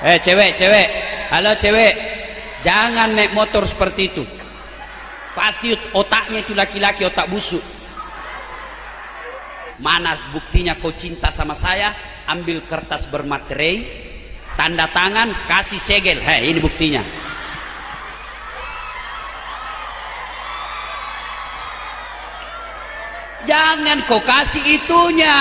Cewek, halo cewek, jangan naik motor seperti itu. Pasti otaknya itu laki-laki, otak busuk. Mana buktinya kau cinta sama saya? Ambil kertas bermaterai, tanda tangan, kasih segel. Ini buktinya. Jangan kau kasih itunya.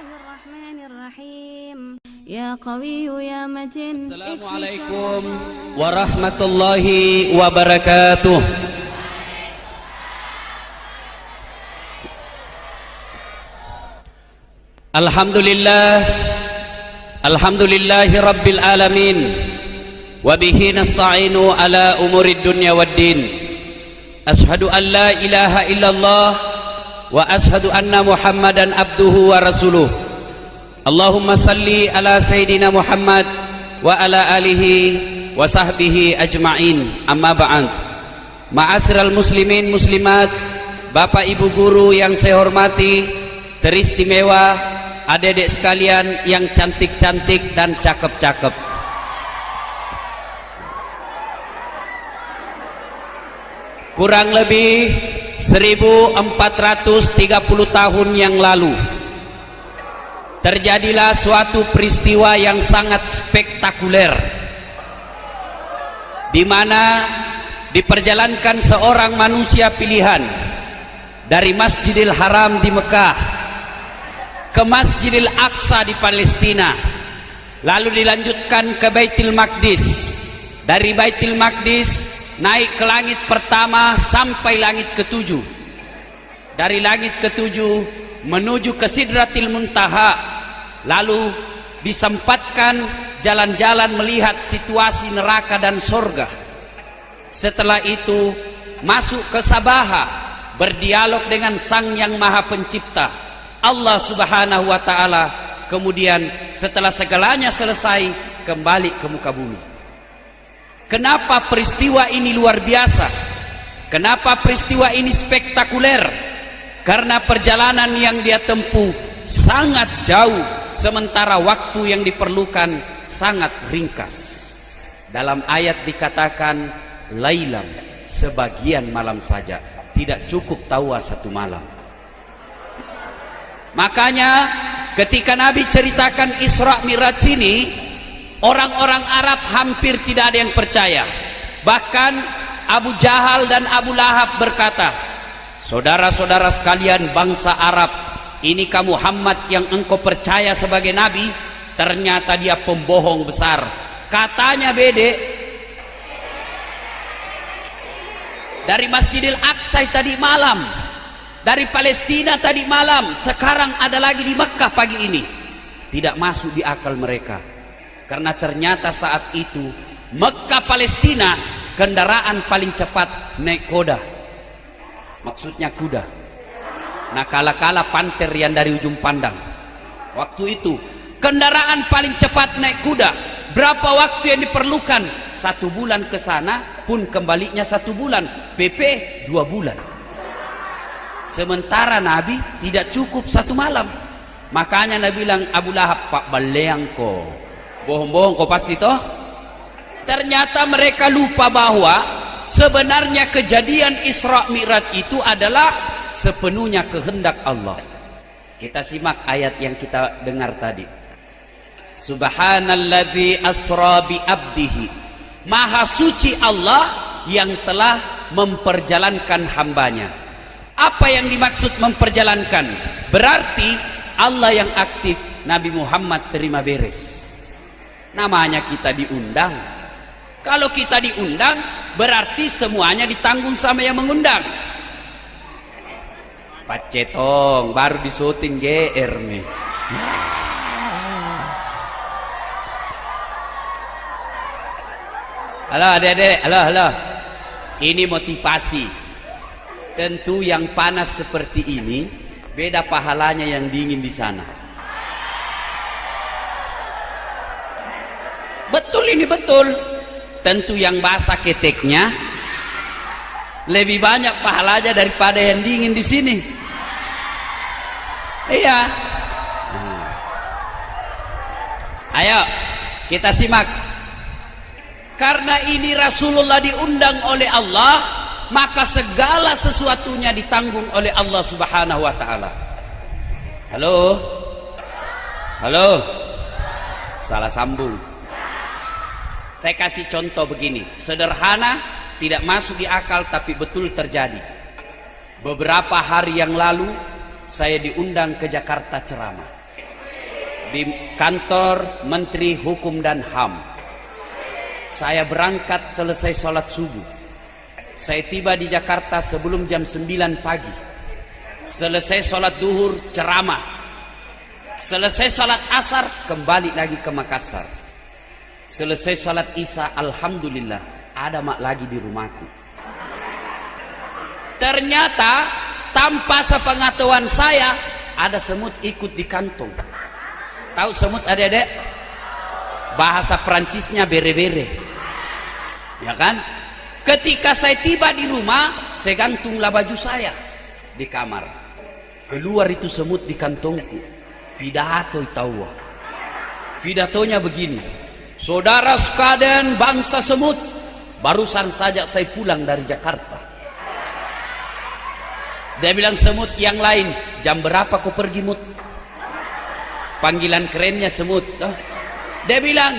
Bismillahirrahmanirrahim. Ya Qawiyyu ya Matin. Assalamualaikum warahmatullahi wabarakatuh. Alhamdulillahi rabbil alamin. Wabihi nasta'inu ala umurid dunya waddin. Ashhadu an la ilaha illallah wa ashhadu anna Muhammadan abduhu wa rasuluh. Allahumma salli ala Sayyidina Muhammad wa ala alihi wa sahbihi ajma'in. Amma ba'd. Ma'asyiral muslimin muslimat, Bapak Ibu guru yang saya hormati, teristimewa, adik-adik sekalian yang cantik-cantik dan cakep-cakep. Kurang lebih 1430 tahun yang lalu terjadilah suatu peristiwa yang sangat spektakuler, di mana diperjalankan seorang manusia pilihan dari Masjidil Haram di Mekah ke Masjidil Aqsa di Palestina, lalu dilanjutkan ke Baitul Maqdis, dari Baitul Maqdis naik ke langit pertama sampai langit ketujuh, dari langit ketujuh menuju ke Sidratil Muntaha, lalu disempatkan jalan-jalan melihat situasi neraka dan surga. Setelah itu masuk ke Sabaha, berdialog dengan Sang Yang Maha Pencipta Allah Subhanahu wa Ta'ala. Kemudian setelah segalanya selesai, kembali ke muka bumi. Kenapa peristiwa ini luar biasa? Kenapa peristiwa ini spektakuler? Karena perjalanan yang dia tempuh sangat jauh, sementara waktu yang diperlukan sangat ringkas. Dalam ayat dikatakan lailam, sebagian malam saja, tidak cukup tawa satu malam. Makanya ketika Nabi ceritakan Isra Mi'raj ini, orang-orang Arab hampir tidak ada yang percaya. Bahkan Abu Jahal dan Abu Lahab berkata, saudara-saudara sekalian bangsa Arab, inikah Muhammad yang engkau percaya sebagai nabi? Ternyata dia pembohong besar. Katanya bede, dari Masjidil Aqsa tadi malam, dari Palestina tadi malam, sekarang ada lagi di Mekah pagi ini. Tidak masuk di akal mereka. Karena ternyata saat itu Mekah Palestina kendaraan paling cepat naik kuda, maksudnya kuda. Nah kala-kala panter yang dari ujung pandang. Waktu itu kendaraan paling cepat naik kuda. Berapa waktu yang diperlukan? 1 bulan ke sana pun kembalinya 1 bulan. PP 2 bulan. Sementara Nabi tidak cukup 1 malam. Makanya Nabi bilang, Abu Lahab, Pak Baleang ko, bohong-bohong kau pasti toh. Ternyata mereka lupa bahwa sebenarnya kejadian Isra Mi'raj itu adalah sepenuhnya kehendak Allah. Kita simak ayat yang kita dengar tadi. Subhanalladzi asra bi abdihi. Maha suci Allah yang telah memperjalankan hambanya. Apa yang dimaksud memperjalankan? Berarti Allah yang aktif, Nabi Muhammad terima beres. Namanya kita diundang. Kalau kita diundang, berarti semuanya ditanggung sama yang mengundang. Pak Cetong baru disuting GR nih. Halo adik-adik, halo. Ini motivasi. Tentu yang panas seperti ini beda pahalanya yang dingin di sana. Betul, ini betul. Tentu yang basah keteknya lebih banyak pahalanya daripada yang dingin di sini. Iya. Ayo kita simak. Karena ini Rasulullah diundang oleh Allah, maka segala sesuatunya ditanggung oleh Allah Subhanahu wa taala. Halo? Halo? Salah sambung. Saya kasih contoh begini, sederhana, tidak masuk di akal tapi betul terjadi. Beberapa hari yang lalu saya diundang ke Jakarta ceramah di kantor Menteri Hukum dan HAM. Saya berangkat selesai sholat subuh. Saya tiba di Jakarta sebelum jam 9 pagi. Selesai sholat duhur ceramah. Selesai sholat asar kembali lagi ke Makassar. Selesai sholat isya, alhamdulillah ada mak lagi di rumahku. Ternyata tanpa sepengetahuan saya ada semut ikut di kantong. Tahu semut adik-adik? Bahasa Perancisnya bere-bere, ya kan? Ketika saya tiba di rumah, saya gantunglah baju saya di kamar. Keluar itu semut di kantongku. Pidato tahu. Pidatonya begini. Saudara sekalian bangsa semut, barusan saja saya pulang dari Jakarta. Dia bilang semut yang lain, jam berapa kau pergi mut? Panggilan kerennya semut. Dia bilang,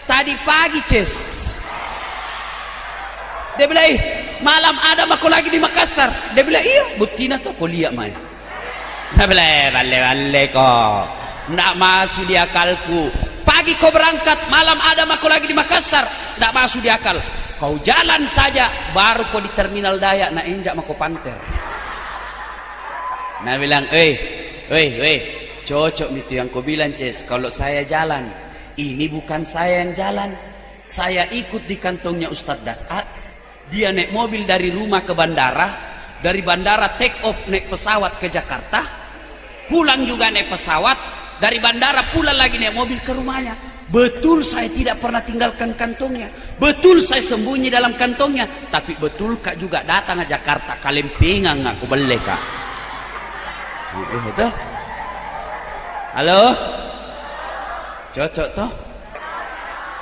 tadi pagi Ces. Dia bilang, malam ada aku lagi di Makassar. Dia bilang, iya, butina tuh kau lihat main. Dia bilang, bale kok. Nggak masuk di akalku. Pagi kau berangkat, malam ada aku lagi di Makassar. Nggak masuk di akal. Kau jalan saja, baru kau di terminal Dayak, nak injak mako panter. Nah bilang, cocok itu yang kau bilang Ces. Kalau saya jalan, ini bukan saya yang jalan, saya ikut di kantongnya Ustadz Dasat. Dia naik mobil dari rumah ke bandara, dari bandara take off naik pesawat ke Jakarta, pulang juga naik pesawat, dari bandara pulang lagi naik mobil ke rumahnya. Betul saya tidak pernah tinggalkan kantongnya, betul saya sembunyi dalam kantongnya, tapi betul kak juga datang ke Jakarta kalempengan aku beli kak. Halo? Cocok toh?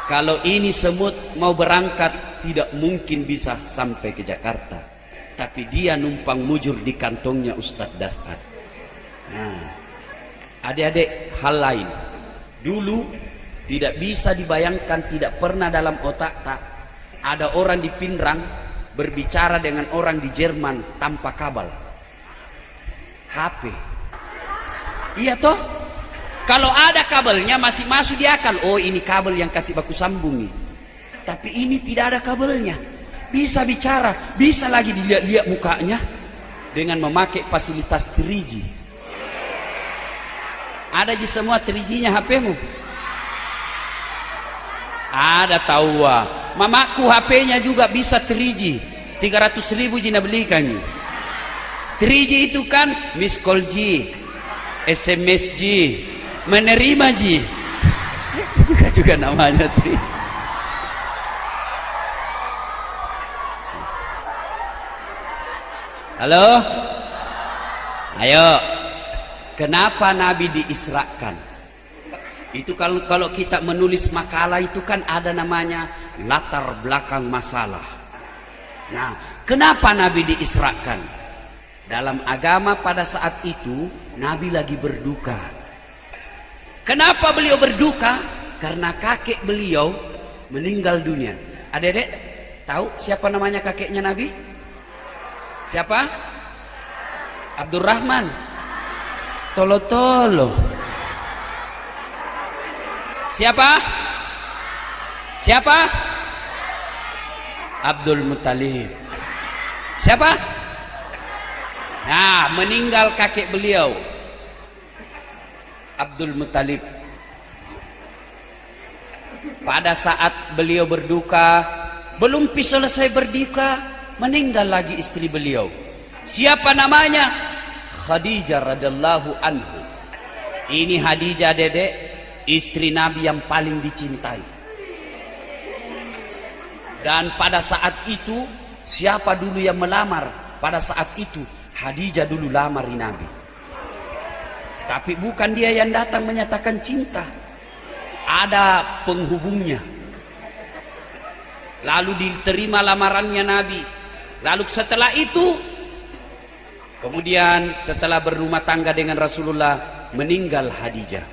Kalau ini semut mau berangkat tidak mungkin bisa sampai ke Jakarta, tapi dia numpang mujur di kantongnya Ustadz Dasat. Nah, adik-adik, hal lain dulu tidak bisa dibayangkan, tidak pernah dalam otak tak ada orang di Pindrang berbicara dengan orang di Jerman tanpa kabel HP. Iya toh? Kalau ada kabelnya masih masuk di akal. Oh ini kabel yang kasih baku sambung nih. Tapi ini tidak ada kabelnya. Bisa bicara, bisa lagi dilihat-lihat mukanya dengan memakai fasilitas 3G. Ada di semua 3G-nya HP-mu? Ada tahu. Mamaku HP-nya juga bisa 3G. 300.000 Jina belikan. 3G itu kan miss call G, SMS G, menerima G. Itu juga namanya 3G. Halo? Ayo. Kenapa Nabi diisrakan? Itu kalau kita menulis makalah itu kan ada namanya latar belakang masalah. Nah, kenapa Nabi diisrakan? Dalam agama pada saat itu Nabi lagi berduka. Kenapa beliau berduka? Karena kakek beliau meninggal dunia. Adik-adik tahu siapa namanya kakeknya Nabi? Siapa? Abdurrahman. Tolo-tolo. Siapa? Siapa? Abdul Muttalib. Siapa? Nah, meninggal kakek beliau Abdul Muttalib. Pada saat beliau berduka, belum selesai berduka, meninggal lagi istri beliau. Siapa namanya? Khadijah radhiyallahu anhu. Ini Khadijah dedek, istri Nabi yang paling dicintai. Dan pada saat itu siapa dulu yang melamar? Pada saat itu Khadijah dulu lamar Nabi. Tapi bukan dia yang datang menyatakan cinta. ada penghubungnya. Lalu diterima lamarannya Nabi. Lalu setelah itu, kemudian setelah berumah tangga dengan Rasulullah, meninggal Khadijah.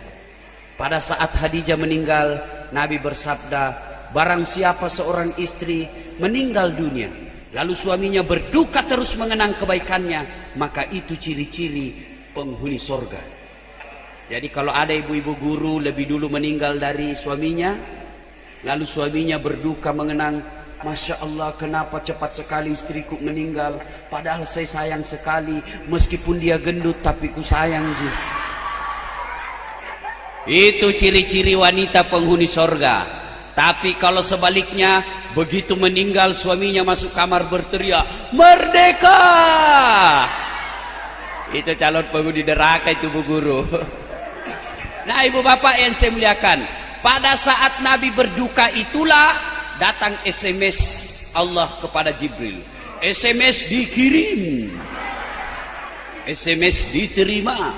Pada saat Khadijah meninggal, Nabi bersabda, barang siapa seorang istri meninggal dunia, lalu suaminya berduka terus mengenang kebaikannya, maka itu ciri-ciri penghuni surga. Jadi kalau ada ibu-ibu guru lebih dulu meninggal dari suaminya, lalu suaminya berduka mengenang, Masya Allah, kenapa cepat sekali istriku meninggal, padahal saya sayang sekali, meskipun dia gendut tapi ku sayang ji. Itu ciri-ciri wanita penghuni surga. Tapi kalau sebaliknya, begitu meninggal suaminya masuk kamar berteriak, merdeka! Itu calon penghuni neraka itu Bu Guru. Nah ibu bapak yang saya muliakan, pada saat Nabi berduka itulah datang SMS Allah kepada Jibril. SMS dikirim, SMS diterima.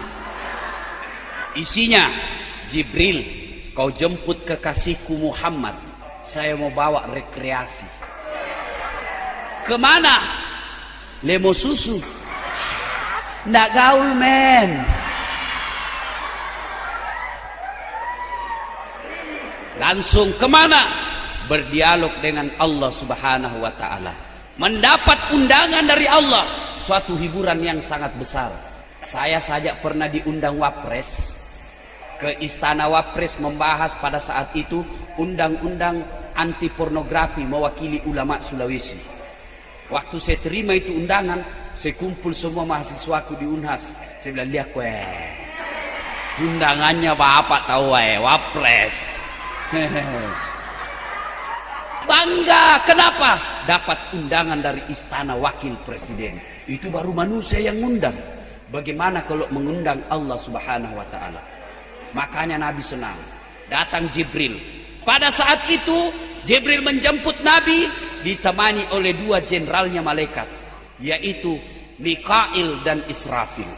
Isinya, Jibril, kau jemput kekasihku Muhammad, saya mau bawa rekreasi. Kemana? Lemo susu. Nggak gaul men. Langsung kemana? Berdialog dengan Allah subhanahu wa ta'ala. Mendapat undangan dari Allah, suatu hiburan yang sangat besar. Saya saja pernah diundang Wapres ke Istana Wapres membahas pada saat itu undang-undang anti pornografi mewakili ulama Sulawesi. Waktu saya terima itu undangan, saya kumpul semua mahasiswaku di Unhas. Saya bilang, lihat undangannya bapak tahu Wapres. Bangga, kenapa? Dapat undangan dari Istana Wakil Presiden. Itu baru manusia yang ngundang. Bagaimana kalau mengundang Allah subhanahu wa ta'ala? Makanya Nabi senang. Datang Jibril. Pada saat itu Jibril menjemput Nabi ditemani oleh dua jenderalnya malaikat, yaitu Mikail dan Israfil.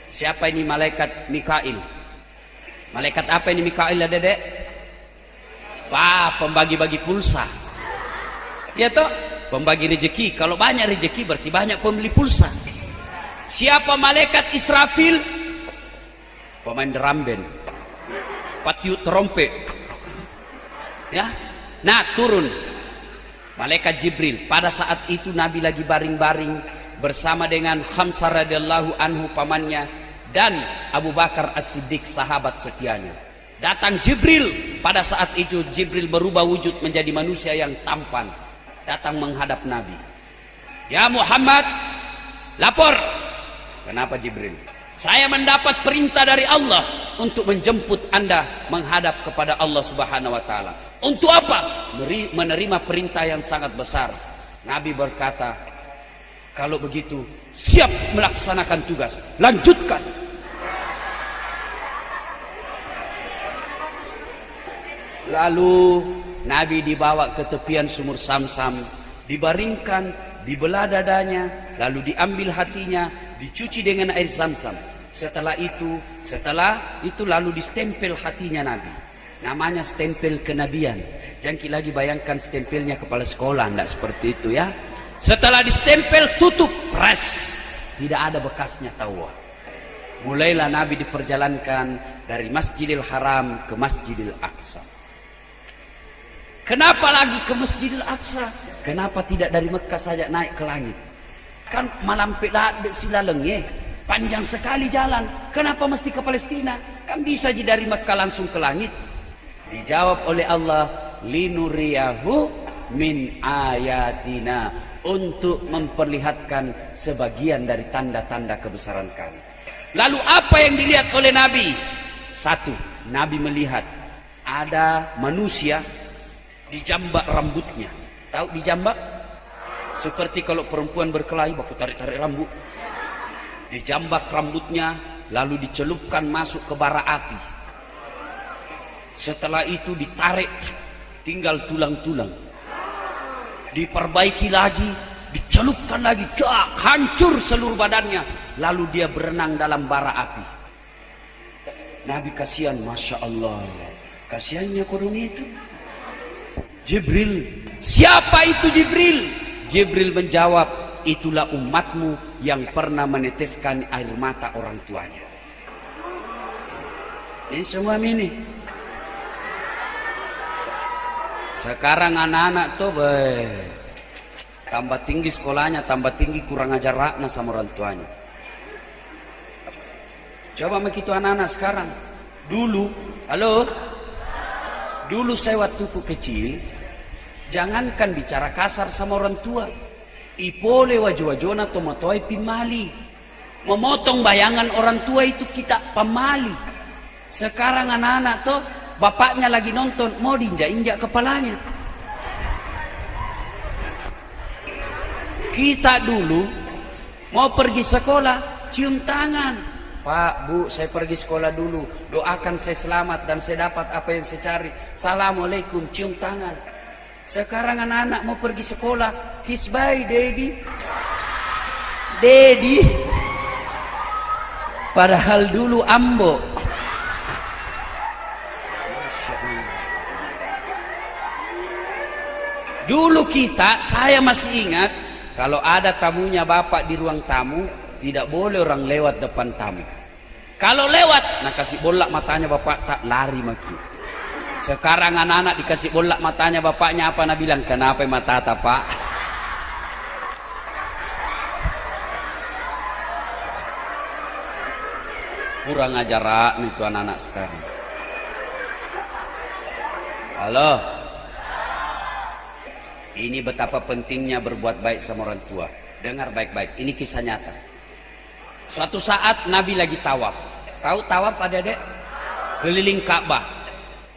Siapa ini malaikat Mikail? Malaikat apa ini Mikail ya dedek? Pembagi-bagi pulsa. Ya toh, pembagi rezeki. Kalau banyak rezeki berarti banyak pembeli pulsa. Siapa malaikat Israfil? Pemain drum band, patiup trompet. Ya, nah turun malaikat Jibril. Pada saat itu Nabi lagi baring-baring bersama dengan Hamzah radhiyallahu anhu pamannya dan Abu Bakar As-Siddiq sahabat setianya. Datang Jibril. Pada saat itu Jibril berubah wujud menjadi manusia yang tampan. Datang menghadap Nabi. Ya Muhammad, lapor. Kenapa Jibril? Saya mendapat perintah dari Allah untuk menjemput Anda menghadap kepada Allah subhanahu wa ta'ala. Untuk apa? Menerima perintah yang sangat besar. Nabi berkata, kalau begitu siap melaksanakan tugas. Lanjutkan. Lalu Nabi dibawa ke tepian sumur Samsam, dibaringkan, dibelah dadanya, lalu diambil hatinya, dicuci dengan air Samsam. Setelah itu lalu distempel hatinya Nabi. Namanya stempel kenabian. Jangan lagi bayangkan stempelnya kepala sekolah, enggak seperti itu ya. Setelah distempel, tutup, press. Tidak ada bekasnya tahu. Mulailah Nabi diperjalankan dari Masjidil Haram ke Masjidil Aqsa. Kenapa lagi ke Masjidil Aqsa? Kenapa tidak dari Mekah saja naik ke langit? Kan malam pelak silalenge, panjang sekali jalan. Kenapa mesti ke Palestina? Kan bisa jadi dari Mekah langsung ke langit. Dijawab oleh Allah, linuriyahu min ayatina, untuk memperlihatkan sebagian dari tanda-tanda kebesaran kami. Lalu apa yang dilihat oleh Nabi? Satu, Nabi melihat ada manusia dijambak rambutnya. Tahu dijambak? Seperti kalau perempuan berkelahi, baku tarik-tarik rambut. Dijambak rambutnya, lalu dicelupkan masuk ke bara api. Setelah itu ditarik, tinggal tulang-tulang. Diperbaiki lagi, dicelupkan lagi, hancur seluruh badannya. Lalu dia berenang dalam bara api. Nabi kasihan, Masya Allah. Kasihannya kodong itu. Jibril, siapa itu Jibril? Jibril menjawab, itulah umatmu yang pernah meneteskan air mata orang tuanya. Ini semua ini. Sekarang anak-anak tuh tambah tinggi sekolahnya, tambah tinggi kurang ajar rakna sama orang tuanya. Coba begitu anak-anak sekarang. Dulu, halo? Dulu saya waktu kecil, jangankan bicara kasar sama orang tua. Ipole wajona tomotoi pimali. Memotong bayangan orang tua itu kita pemali. Sekarang anak-anak tuh bapaknya lagi nonton mau diinjak-injak kepalanya. Kita dulu mau pergi sekolah cium tangan. Pak, Bu, saya pergi sekolah dulu. Doakan saya selamat dan saya dapat apa yang saya cari. Assalamualaikum, cium tangan. Sekarang anak-anak mau pergi sekolah, kiss bye, daddy. Daddy. Padahal dulu ambo. Dulu kita, saya masih ingat, kalau ada tamunya bapak di ruang tamu, tidak boleh orang lewat depan tamu. Kalau lewat, nah kasih bolak matanya bapak, tak lari maki. Sekarang anak-anak dikasih bolak matanya bapaknya, apa nak bilang? Kenapa mata pak? Kurang ajar itu anak-anak sekarang. Halo. Ini betapa pentingnya berbuat baik sama orang tua. Dengar baik-baik, ini kisah nyata. Suatu saat Nabi lagi tawaf. Tahu tawaf adik-adik? Keliling Ka'bah.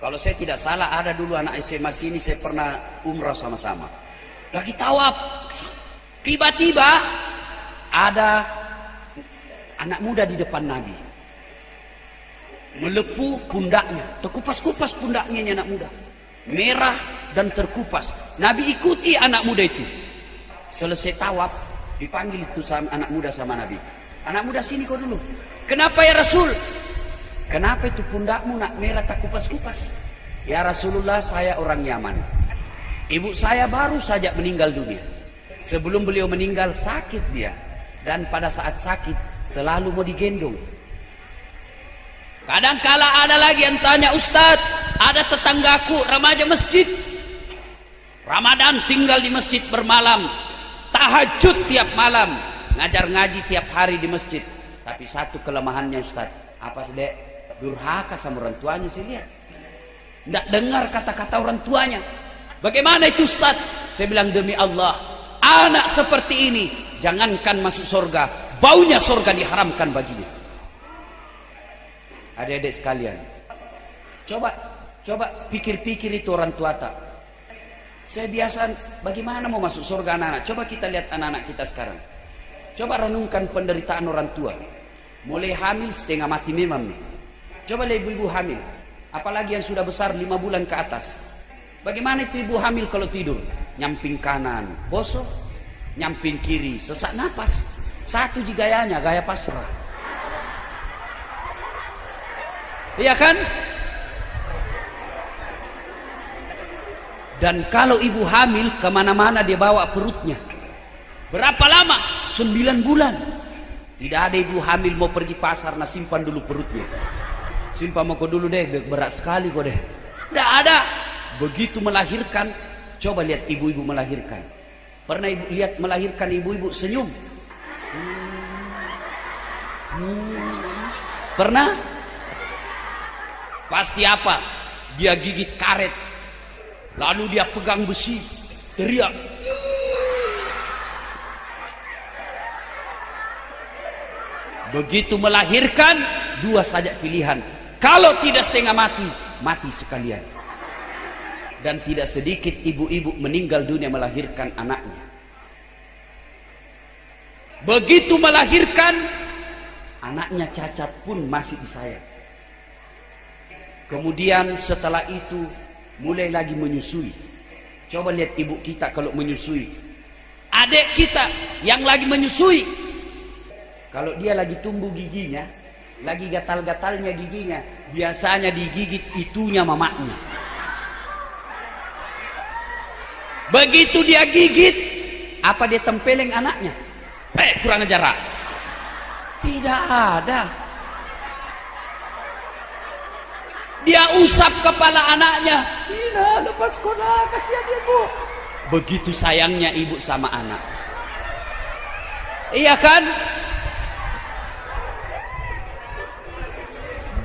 Kalau saya tidak salah ada dulu anak SMA sini saya pernah umrah sama-sama. Lagi tawaf. Tiba-tiba ada anak muda di depan Nabi. Melepuh pundaknya, terkupas-kupas pundaknya ini anak muda. Merah dan terkupas. Nabi ikuti anak muda itu. Selesai tawaf, dipanggil itu sama anak muda sama Nabi. Anak muda sini kau dulu. Kenapa ya Rasul? Kenapa itu pundakmu nak merah tak kupas-kupas? Ya Rasulullah, saya orang Yaman. Ibu saya baru saja meninggal dunia. Sebelum beliau meninggal sakit dia. Dan pada saat sakit selalu mau digendong. Kadangkala ada lagi yang tanya, Ustadz, ada tetanggaku remaja masjid. Ramadan tinggal di masjid bermalam. Tahajud tiap malam. Ngajar ngaji tiap hari di masjid. Tapi satu kelemahannya Ustadz. Apa sih dek? Durhaka sama orang tuanya sih lihat. Tidak dengar kata-kata orang tuanya. Bagaimana itu Ustadz? Saya bilang demi Allah, anak seperti ini jangankan masuk surga, baunya surga diharamkan baginya. Adik-adik sekalian, coba pikir-pikir itu orang tua tak. Saya biasa bagaimana mau masuk surga anak-anak. Coba kita lihat anak-anak kita sekarang. Coba renungkan penderitaan orang tua. Mulai hamil setengah mati memang nih. Coba lihat ibu-ibu hamil, apalagi yang sudah besar 5 bulan ke atas. Bagaimana itu ibu hamil kalau tidur? Nyamping kanan, bosok. Nyamping kiri, sesak napas. Satu gayanya, gaya pasrah. Iya kan? Dan kalau ibu hamil, kemana-mana dia bawa perutnya. Berapa lama? 9 bulan. Tidak ada ibu hamil mau pergi pasar, nah simpan dulu perutnya. Simpan mau kau dulu deh, berat sekali kau deh. Tidak ada. Begitu melahirkan, coba lihat ibu-ibu melahirkan. Pernah ibu lihat melahirkan ibu-ibu senyum? Pernah? Pasti apa? Dia gigit karet. Lalu dia pegang besi, teriak. Begitu melahirkan, 2 saja pilihan. Kalau tidak setengah mati, mati sekalian. Dan tidak sedikit ibu-ibu meninggal dunia melahirkan anaknya. Begitu melahirkan, anaknya cacat pun masih disayang. Kemudian setelah itu mulai lagi menyusui. Coba lihat ibu kita kalau menyusui. Adik kita yang lagi menyusui, kalau dia lagi tumbuh giginya, Lagi gatal-gatalnya giginya. Biasanya digigit itunya mamanya. Begitu dia gigit, apa dia tempeleng anaknya? Kurang ajar. Tidak ada. Dia usap kepala anaknya. Ina, lepas sekolah, kasihan ibu. Begitu sayangnya ibu sama anak. Iya kan?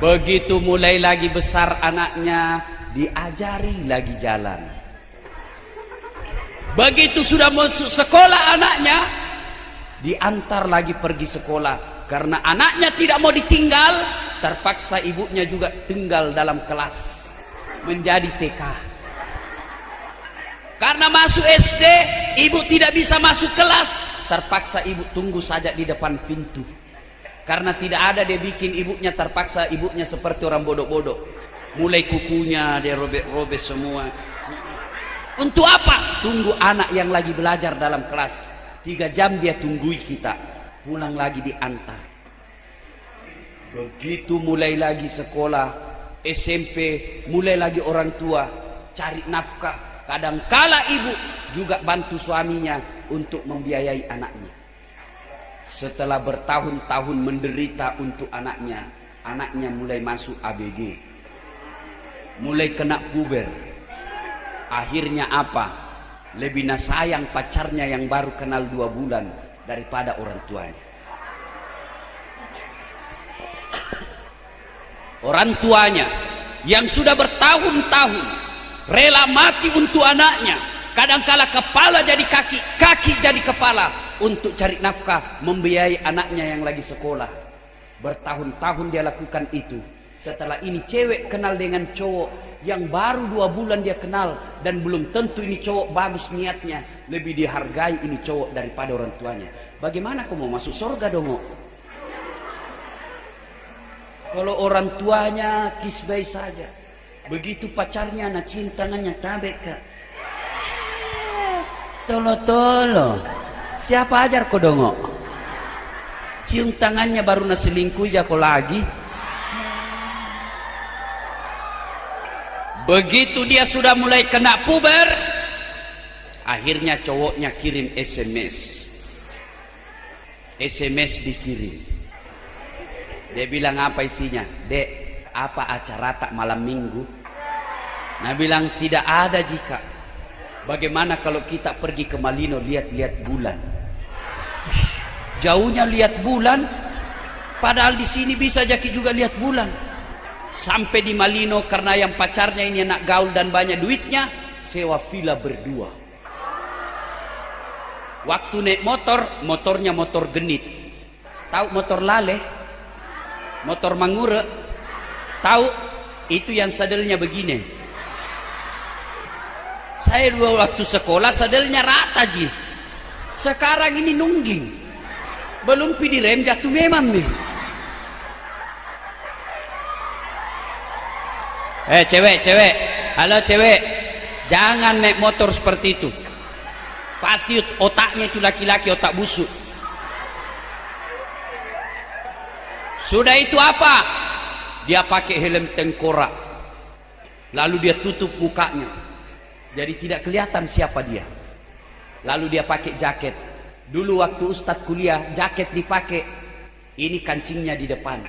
Begitu mulai lagi besar anaknya, diajari lagi jalan. Begitu sudah masuk sekolah anaknya, diantar lagi pergi sekolah. Karena anaknya tidak mau ditinggal, terpaksa ibunya juga tinggal dalam kelas. Menjadi TK. Karena masuk SD, ibu tidak bisa masuk kelas. Terpaksa ibu tunggu saja di depan pintu. Karena tidak ada dia bikin ibunya, terpaksa ibunya seperti orang bodoh-bodoh. Mulai kukunya dia robek-robek semua. Untuk apa? Tunggu anak yang lagi belajar dalam kelas. 3 jam dia tunggui kita. Pulang lagi diantar. Begitu mulai lagi sekolah, SMP, mulai lagi orang tua cari nafkah. Kadangkala ibu juga bantu suaminya untuk membiayai anaknya. Setelah bertahun-tahun menderita untuk anaknya, anaknya mulai masuk ABG, mulai kena puber. Akhirnya apa? Lebih sayang pacarnya yang baru kenal 2 bulan daripada orang tuanya. Orang tuanya yang sudah bertahun-tahun rela mati untuk anaknya, kadangkala kepala jadi kaki, kaki jadi kepala, untuk cari nafkah, membiayai anaknya yang lagi sekolah. Bertahun-tahun dia lakukan itu. Setelah ini cewek kenal dengan cowok yang baru 2 bulan dia kenal, dan belum tentu ini cowok bagus niatnya, lebih dihargai ini cowok daripada orang tuanya. Bagaimana kau mau masuk surga dong? Kalau orang tuanya kisbay saja, begitu pacarnya nak cium tangannya tabek kak. Tolo-tolo. Siapa ajar kau dongok? Cium tangannya baru nak selingkuh ya kau lagi. Begitu dia sudah mulai kena puber, akhirnya cowoknya kirim SMS. SMS dikirim. Dia bilang apa isinya? Dek, apa acara tak malam minggu? Nah bilang tidak ada jika. Bagaimana kalau kita pergi ke Malino lihat-lihat bulan? Jauhnya lihat bulan, padahal di sini bisa Jaki juga lihat bulan. Sampai di Malino karena yang pacarnya ini anak gaul dan banyak duitnya, sewa villa berdua. Waktu naik motor, motornya motor genit. Tahu motor lale? Motor mangure? Tahu? Itu yang sadelnya begini. Saya dulu waktu sekolah sadelnya rata ji. Sekarang ini nungging. Belum pidi rem jatuh memang nih. Cewek. Halo cewek. Jangan naik motor seperti itu. Pasti otaknya itu laki-laki, otak busuk. Sudah itu apa? Dia pakai helm tengkorak. Lalu dia tutup mukanya. Jadi tidak kelihatan siapa dia. Lalu dia pakai jaket. Dulu waktu Ustadz kuliah, jaket dipakai. Ini kancingnya di depan.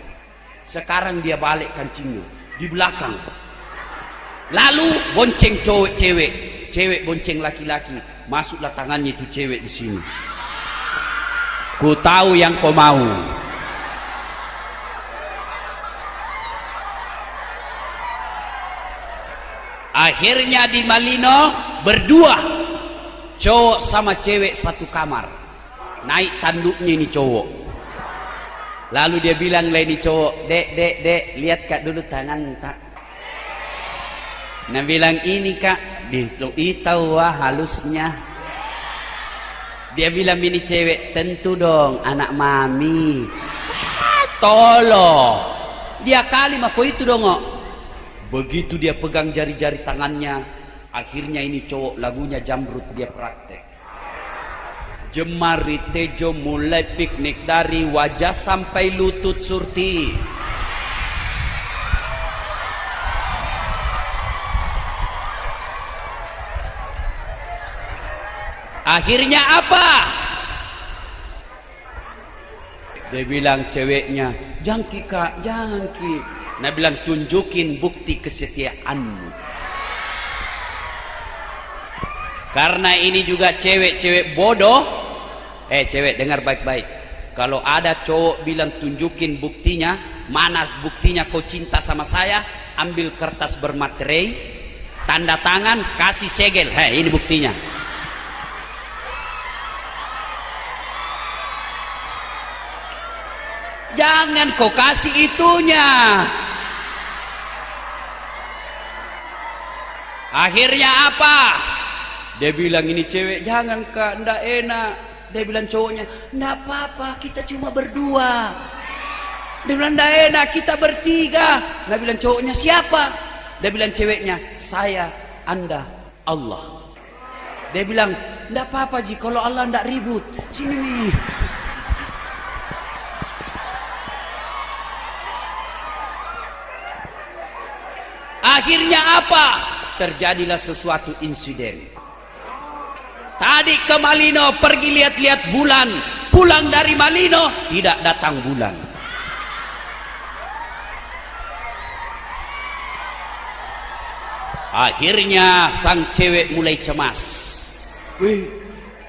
Sekarang dia balik kancingnya di belakang. Lalu bonceng cewek, cewek bonceng laki-laki. Masuklah tangannya itu cewek di sini. Ku tahu yang kau mau. Akhirnya di Malino berdua, cowok sama cewek satu kamar. Naik tanduknya ini cowok. Lalu dia bilang lah ini cowok, dek, lihat kak dulu tangan tak. Nah bilang ini kak, tahu wah halusnya. Dia bilang ini cewek, tentu dong anak mami. Tolo, dia kali mako itu dong. Begitu dia pegang jari-jari tangannya, akhirnya ini cowok lagunya Jamrut dia praktek. Jemari tejo mulai piknik dari wajah sampai lutut surti. Akhirnya apa? Dia bilang ceweknya, "Jangan Ki Kak, jangan Ki." Nah bilang, "Tunjukin bukti kesetiaanmu." Karena ini juga cewek-cewek bodoh. Cewek dengar baik-baik. Kalau ada cowok bilang tunjukin buktinya, mana buktinya kau cinta sama saya? Ambil kertas bermaterai, tanda tangan, kasih segel. Ini buktinya. Jangan kau kasih itunya. Akhirnya apa? Dia bilang ini cewek, "Jangan Kak, ndak enak." Dia bilang cowoknya, "Ndak apa-apa, kita cuma berdua." Dia bilang, "Ndak enak, kita bertiga." Dia bilang cowoknya, "Siapa?" Dia bilang ceweknya, "Saya, Anda, Allah." Dia bilang, "Ndak apa-apa Ji, kalau Allah ndak ribut. Sini nih." Akhirnya apa? Terjadilah sesuatu insiden. Tadi ke Malino pergi lihat-lihat bulan, pulang dari Malino tidak datang bulan. Akhirnya sang cewek mulai cemas.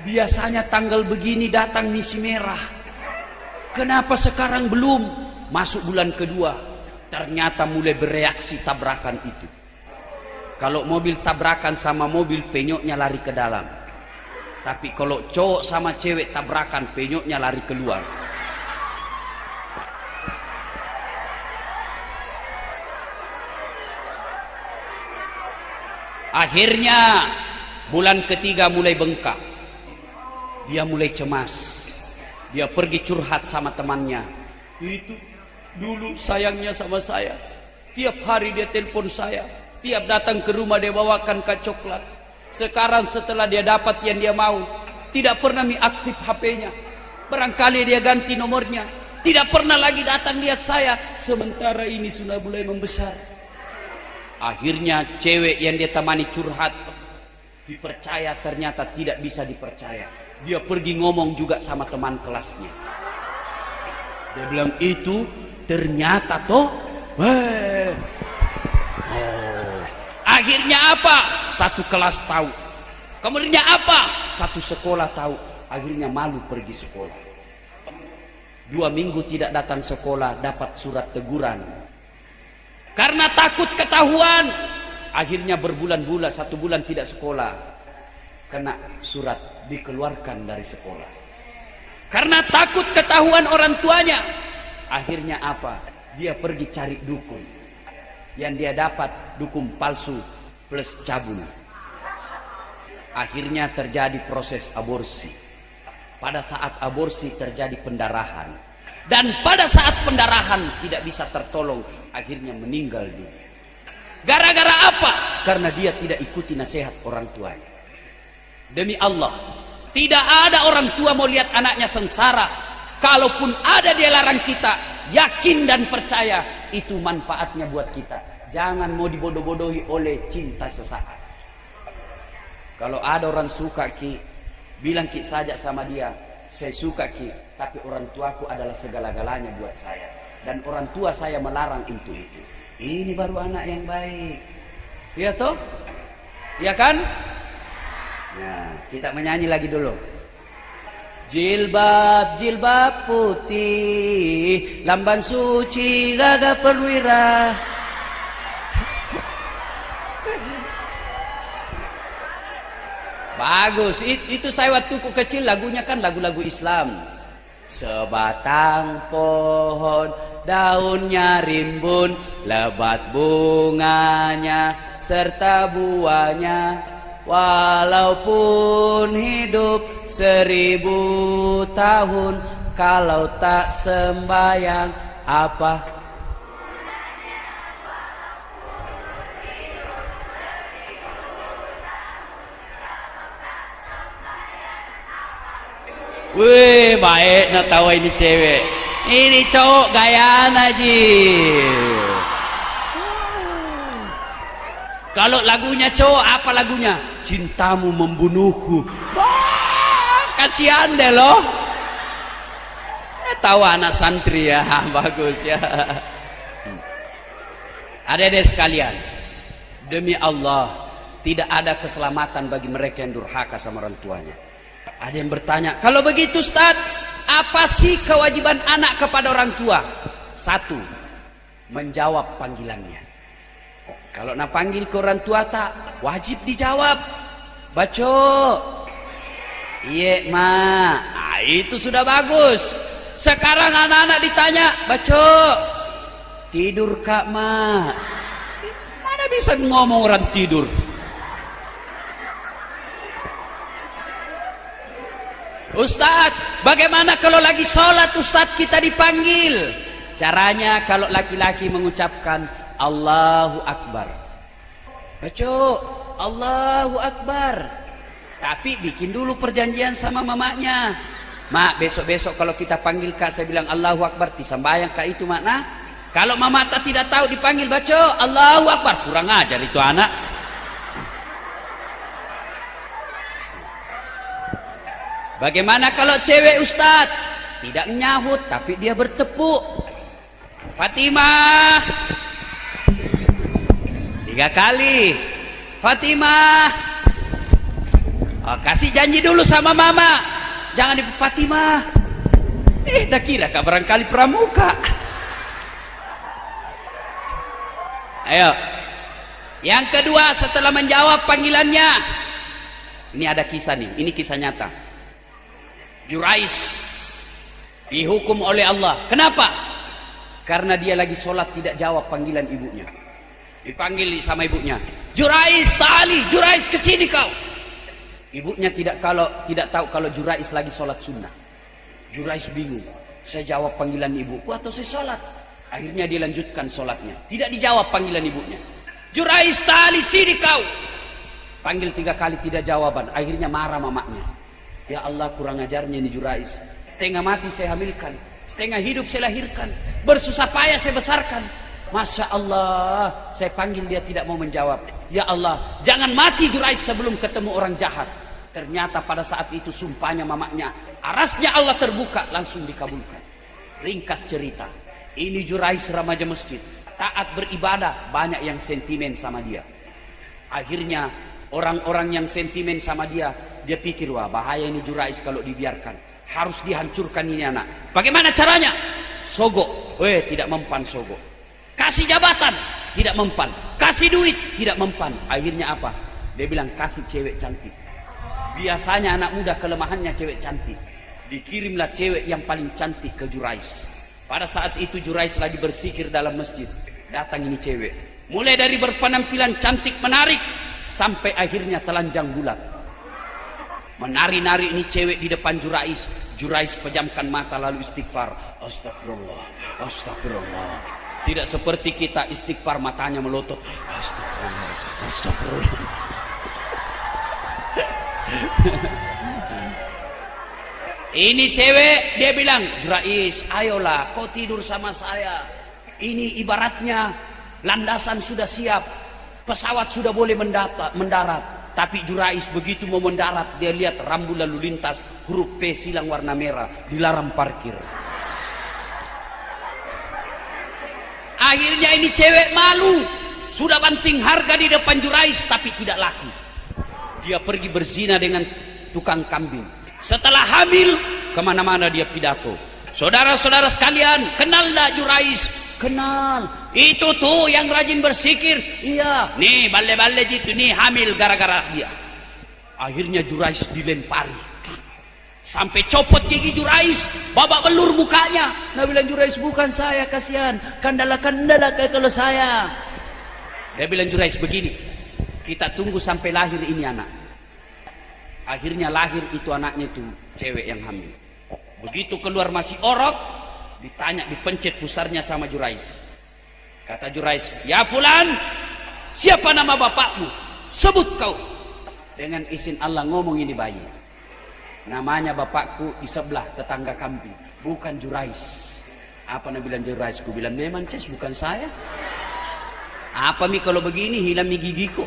Biasanya tanggal begini datang misi merah. Kenapa sekarang belum? Masuk bulan kedua, ternyata mulai bereaksi tabrakan itu. Kalau mobil tabrakan sama mobil, penyoknya lari ke dalam. Tapi kalau cowok sama cewek tabrakan, penyoknya lari keluar. Akhirnya bulan ketiga mulai bengkak. Dia mulai cemas. Dia pergi curhat sama temannya. "Itu dulu sayangnya sama saya. Tiap hari dia telepon saya. Tiap datang ke rumah dia bawakan coklat. Sekarang setelah dia dapat yang dia mau, tidak pernah aktif HP-nya. Barangkali dia ganti nomornya. Tidak pernah lagi datang lihat saya. Sementara ini sudah mulai membesar." Akhirnya cewek yang dia temani curhat, dipercaya ternyata tidak bisa dipercaya. Dia pergi ngomong juga sama teman kelasnya. Dia bilang, "Itu ternyata toh." Akhirnya apa? Satu kelas tahu. Kemudian apa? Satu sekolah tahu. Akhirnya malu pergi sekolah. 2 minggu tidak datang sekolah, dapat surat teguran. Karena takut ketahuan. Akhirnya berbulan-bulan, 1 bulan tidak sekolah. Kena surat, dikeluarkan dari sekolah. Karena takut ketahuan orang tuanya. Akhirnya apa? Dia pergi cari dukun. Yang dia dapat dukun palsu plus cabul. Akhirnya terjadi proses aborsi. Pada saat aborsi terjadi pendarahan. Dan pada saat pendarahan tidak bisa tertolong. Akhirnya meninggal dunia. Gara-gara apa? Karena dia tidak ikuti nasihat orang tuanya. Demi Allah, tidak ada orang tua mau lihat anaknya sengsara. Kalaupun ada dia larang kita, yakin dan percaya itu manfaatnya buat kita. Jangan mau dibodoh-bodohi oleh cinta sesaat. Kalau ada orang suka Ki, bilang Ki saja sama dia, "Saya suka Ki, tapi orang tuaku adalah segala-galanya buat saya. Dan orang tua saya melarang untuk itu." Ini baru anak yang baik. Iya toh? Iya kan? Nah, kita menyanyi lagi dulu. Jilbab, jilbab putih, lamban suci gagah perwira. Bagus, itu saya waktu kecil lagunya kan lagu-lagu Islam. Sebatang pohon, daunnya rimbun, lebat bunganya, serta buahnya. Walaupun hidup 1000 tahun, kalau tak sembayang apa? Wih, baik nak tahu ini cewek. Ini cowok gayaan aja. Kalau lagunya cowok, apa lagunya? Cintamu membunuhku. kasihan deh loh. Tahu anak santri ya, bagus ya. Adik-adik sekalian, demi Allah, tidak ada keselamatan bagi mereka yang durhaka sama orang tuanya. Ada yang bertanya, kalau begitu Ustaz, apa sih kewajiban anak kepada orang tua? Satu, menjawab panggilannya. Kalau nak panggil ke orang tua tak, wajib dijawab. Baco, iya mak, nah, itu sudah bagus. Sekarang anak-anak ditanya, Baco, tidur kak mak? Mana bisa ngomong orang tidur? Ustadz, bagaimana kalau lagi sholat Ustadz kita dipanggil? Caranya kalau laki-laki mengucapkan Allahu Akbar. Baco, Allahu Akbar. Tapi bikin dulu perjanjian sama mamanya. Mak, besok-besok kalau kita panggil kak, saya bilang Allahu Akbar, disambayang kak itu mak. Nah, kalau mama tak tidak tahu dipanggil Baco, Allahu Akbar, kurang ajar itu anak. Bagaimana kalau cewek Ustadz? Tidak menyahut, tapi dia bertepuk. Fatimah 3 kali. Fatimah, oh, kasih janji dulu sama mama. Jangan di Fatimah. Dah kira kak barangkali pramuka. Ayo. Yang kedua setelah menjawab panggilannya. Ini ada kisah nih, ini kisah nyata. Jurais dihukum oleh Allah. Kenapa? Karena dia lagi sholat tidak jawab panggilan ibunya. Dipanggil sama ibunya, Jurais, ta'ali, Jurais kesini kau. Ibunya tidak tahu kalau Jurais lagi sholat sunnah. Jurais bingung, saya jawab panggilan ibuku atau saya sholat? Akhirnya dia lanjutkan sholatnya. Tidak dijawab panggilan ibunya. Jurais, ta'ali, sini kau. Panggil 3 kali tidak jawaban. Akhirnya marah mamanya. Ya Allah, kurang ajarnya ini Jurais. Setengah mati saya hamilkan, setengah hidup saya lahirkan, bersusah payah saya besarkan. Masya Allah, saya panggil dia tidak mau menjawab. Ya Allah, jangan mati Jurais sebelum ketemu orang jahat. Ternyata pada saat itu sumpahnya mamanya, arasnya Allah terbuka, langsung dikabulkan. Ringkas cerita, ini Jurais remaja masjid, taat beribadah, banyak yang sentimen sama dia. Akhirnya orang-orang yang sentimen sama dia pikir, wah bahaya ini Jurais kalau dibiarkan, harus dihancurkan ini anak. Bagaimana caranya? Sogok, tidak mempan sogok. Kasih jabatan, tidak mempan. Kasih duit, tidak mempan. Akhirnya apa? Dia bilang kasih cewek cantik. Biasanya anak muda kelemahannya cewek cantik. Dikirimlah cewek yang paling cantik ke Jurais. Pada saat itu Jurais lagi bersikir dalam masjid. Datang ini cewek. Mulai dari berpenampilan cantik menarik, sampai akhirnya telanjang bulat. Menari-nari ini cewek di depan Jurais. Jurais pejamkan mata lalu istighfar. Astagfirullah, astagfirullah. Tidak seperti kita istighfar matanya melotot. Astagfirullah, astagfirullah. Ini cewek dia bilang, Jurais, ayolah kau tidur sama saya. Ini ibaratnya landasan sudah siap, pesawat sudah boleh mendarat. Tapi Jurais begitu mau mendarat, dia lihat rambu lalu lintas, huruf P silang warna merah, dilarang parkir. Akhirnya ini cewek malu, sudah banting harga di depan Jurais, tapi tidak laku. Dia pergi berzina dengan tukang kambing. Setelah hamil, kemana-mana dia pidato. Saudara-saudara sekalian, kenal tak Jurais? Kenal. Itu tuh yang rajin bersikir. Iya. Nih bale-bale gitu, nih hamil gara-gara dia. Akhirnya Jurais dilempari. Sampai copot gigi Jurais, babak belur mukanya. Nah bilang Jurais, bukan saya, kasihan. Kandala-kandala kayak kalau saya. Dia bilang Jurais begini, kita tunggu sampai lahir ini anak. Akhirnya lahir itu anaknya itu cewek yang hamil. Begitu keluar masih orok, ditanya, dipencet pusarnya sama Jurais. Kata Jurais, ya fulan, siapa nama bapakmu? Sebut kau. Dengan izin Allah ngomong ini bayi. Namanya bapakku di sebelah tetangga kambing, bukan Jurais. Apa nak bilang Jurais? Ku bilang memang Ces, bukan saya. Apa mi kalau begini hilang mi gigiku.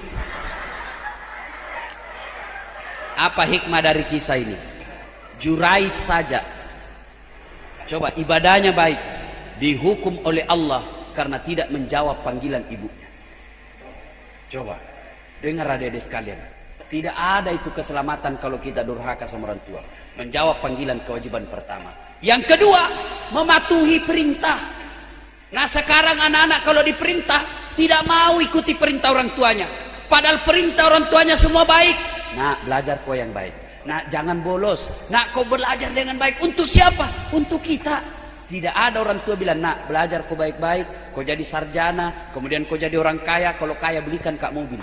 Apa hikmah dari kisah ini? Jurais saja, coba ibadahnya baik, dihukum oleh Allah karena tidak menjawab panggilan ibunya. Coba dengar adik-adik sekalian, tidak ada itu keselamatan kalau kita durhaka sama orang tua. Menjawab panggilan kewajiban pertama. Yang kedua, mematuhi perintah. Nah sekarang anak-anak kalau diperintah tidak mau ikuti perintah orang tuanya, padahal perintah orang tuanya semua baik. Nah belajar kau yang baik, nah jangan bolos, nah kau belajar dengan baik. Untuk siapa? Untuk kita. Tidak ada orang tua bilang, nak belajar kau baik-baik, kau jadi sarjana, kemudian kau jadi orang kaya, kalau kaya belikan kak mobil.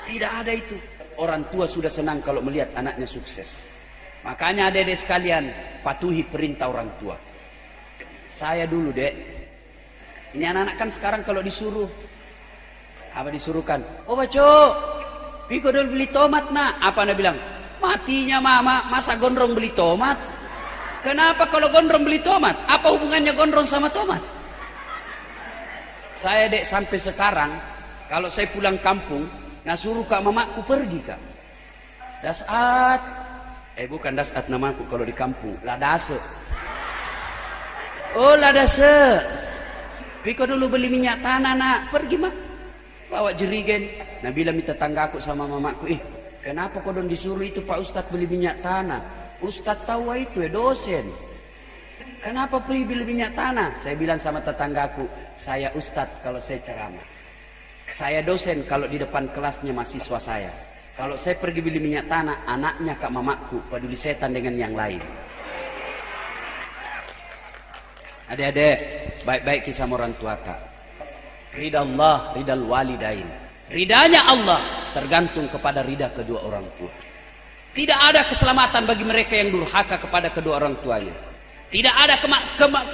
Tidak ada itu. Orang tua sudah senang kalau melihat anaknya sukses. Makanya adik-adik sekalian, patuhi perintah orang tua. Saya dulu dek, ini anak-anak kan sekarang kalau disuruh, apa disuruhkan? Oh baco, Piko dulu beli tomat nak. Apa anda bilang? Matinya mama, masa gondrong beli tomat? Kenapa kalau gondrong beli tomat? Apa hubungannya gondrong sama tomat? Saya dek sampai sekarang, kalau saya pulang kampung, nah suruh kak mamaku pergi kak. Dasat, bukan dasat namaku kalau di kampung, ladase. Oh ladase. Piko dulu beli minyak tanah nak, pergi mak. Bawa jerigen. Nah bila minta tanggaku sama mamaku, kenapa kau don disuruh itu Pak Ustadz beli minyak tanah? Ustadz tahu itu ya dosen. Kenapa pergi beli minyak tanah? Saya bilang sama tetanggaku, saya Ustadz kalau saya ceramah. Saya dosen kalau di depan kelasnya mahasiswa saya. Kalau saya pergi beli minyak tanah, anaknya kak mamaku peduli setan dengan yang lain. Adik-adik, baik-baik kisah orang tua kak. Ridha Allah, ridal walidain. Ridanya Allah tergantung kepada ridha kedua orang tua. Tidak ada keselamatan bagi mereka yang durhaka kepada kedua orang tuanya. Tidak ada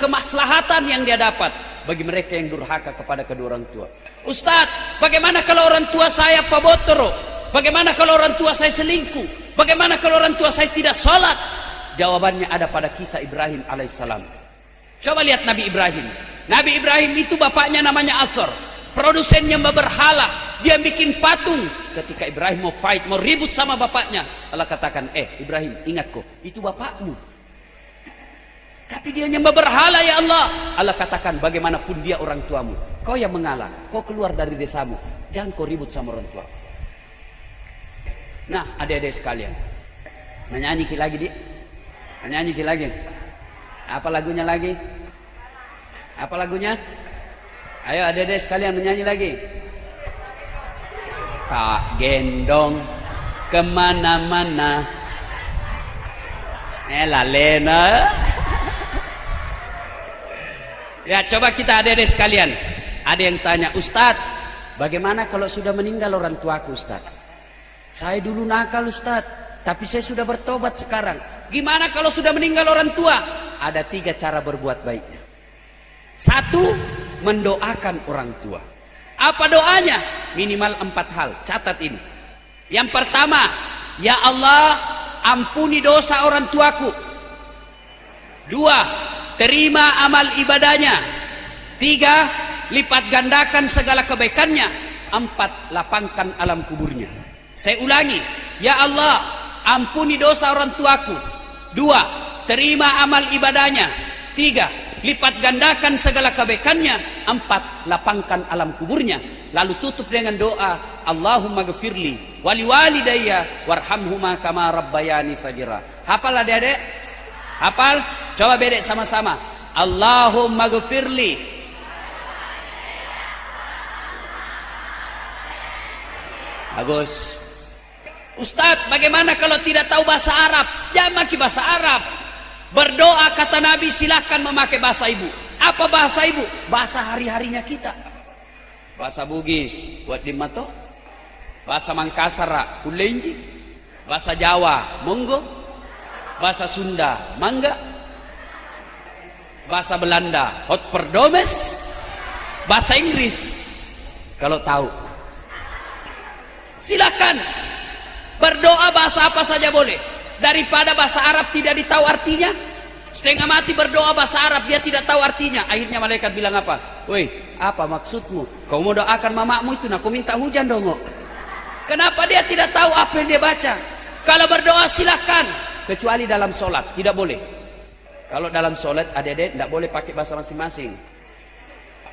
kemaslahatan yang dia dapat bagi mereka yang durhaka kepada kedua orang tua. Ustadz, bagaimana kalau orang tua saya pabotoro? Bagaimana kalau orang tua saya selingkuh? Bagaimana kalau orang tua saya tidak sholat? Jawabannya ada pada kisah Ibrahim alaihissalam. Coba lihat Nabi Ibrahim. Nabi Ibrahim itu bapaknya namanya Azar, produsennya berhala. Dia bikin patung. Ketika Ibrahim mau fight, mau ribut sama bapaknya, Allah katakan, Ibrahim ingat kok, itu bapakmu. Tapi dia nyembah berhala ya Allah. Allah katakan, bagaimanapun dia orang tuamu, kau yang mengalah, kau keluar dari desamu, jangan kau ribut sama orang tua. Nah adik-adik sekalian, nyanyi lagi dik, nyanyi lagi. Apa lagunya lagi? Apa lagunya? Ayo adik-adik sekalian menyanyi lagi. Tak gendong kemana-mana, Lena. Ya coba kita adik-adik sekalian. Ada yang tanya, Ustadz, bagaimana kalau sudah meninggal orang tuaku Ustadz? Saya dulu nakal Ustadz, tapi saya sudah bertobat sekarang. Gimana kalau sudah meninggal orang tua? Ada 3 cara berbuat baiknya. 1, mendoakan orang tua. Apa doanya? Minimal 4 hal. Catat ini. Yang pertama, ya Allah, ampuni dosa orang tuaku. 2, terima amal ibadahnya. 3, lipat gandakan segala kebaikannya. 4, lapangkan alam kuburnya. Saya ulangi, ya Allah, ampuni dosa orang tuaku. 2, terima amal ibadahnya. 3, lipat gandakan segala kebaikannya. 4, lapangkan alam kuburnya. Lalu tutup dengan doa, Allahumma gfirli wali walidayya warhamhuma kama rabbayani sagira. Hafal adik-adik? Hafal? Coba bedek sama-sama. Allahumma gfirli. Bagus. Ustadz, bagaimana kalau tidak tahu bahasa Arab? Jangan pakai bahasa Arab. Berdoa kata Nabi, silahkan memakai bahasa ibu. Apa bahasa ibu? Bahasa hari-harinya kita. Bahasa Bugis, buat dimato. Bahasa Mangkasar, kulenji. Bahasa Jawa, monggo. Bahasa Sunda, mangga. Bahasa Belanda, hot perdomes. Bahasa Inggris, kalau tahu. Silahkan. Berdoa bahasa apa saja boleh. Daripada bahasa Arab tidak ditahu artinya, setengah mati berdoa bahasa Arab dia tidak tahu artinya. Akhirnya malaikat bilang apa? Woi, apa maksudmu? Kau mau doakan mamamu itu, nah kau minta hujan dong. Kenapa dia tidak tahu apa yang dia baca? Kalau berdoa silahkan. kecuali dalam sholat, tidak boleh. Kalau dalam sholat adik-adik tidak boleh pakai bahasa masing-masing.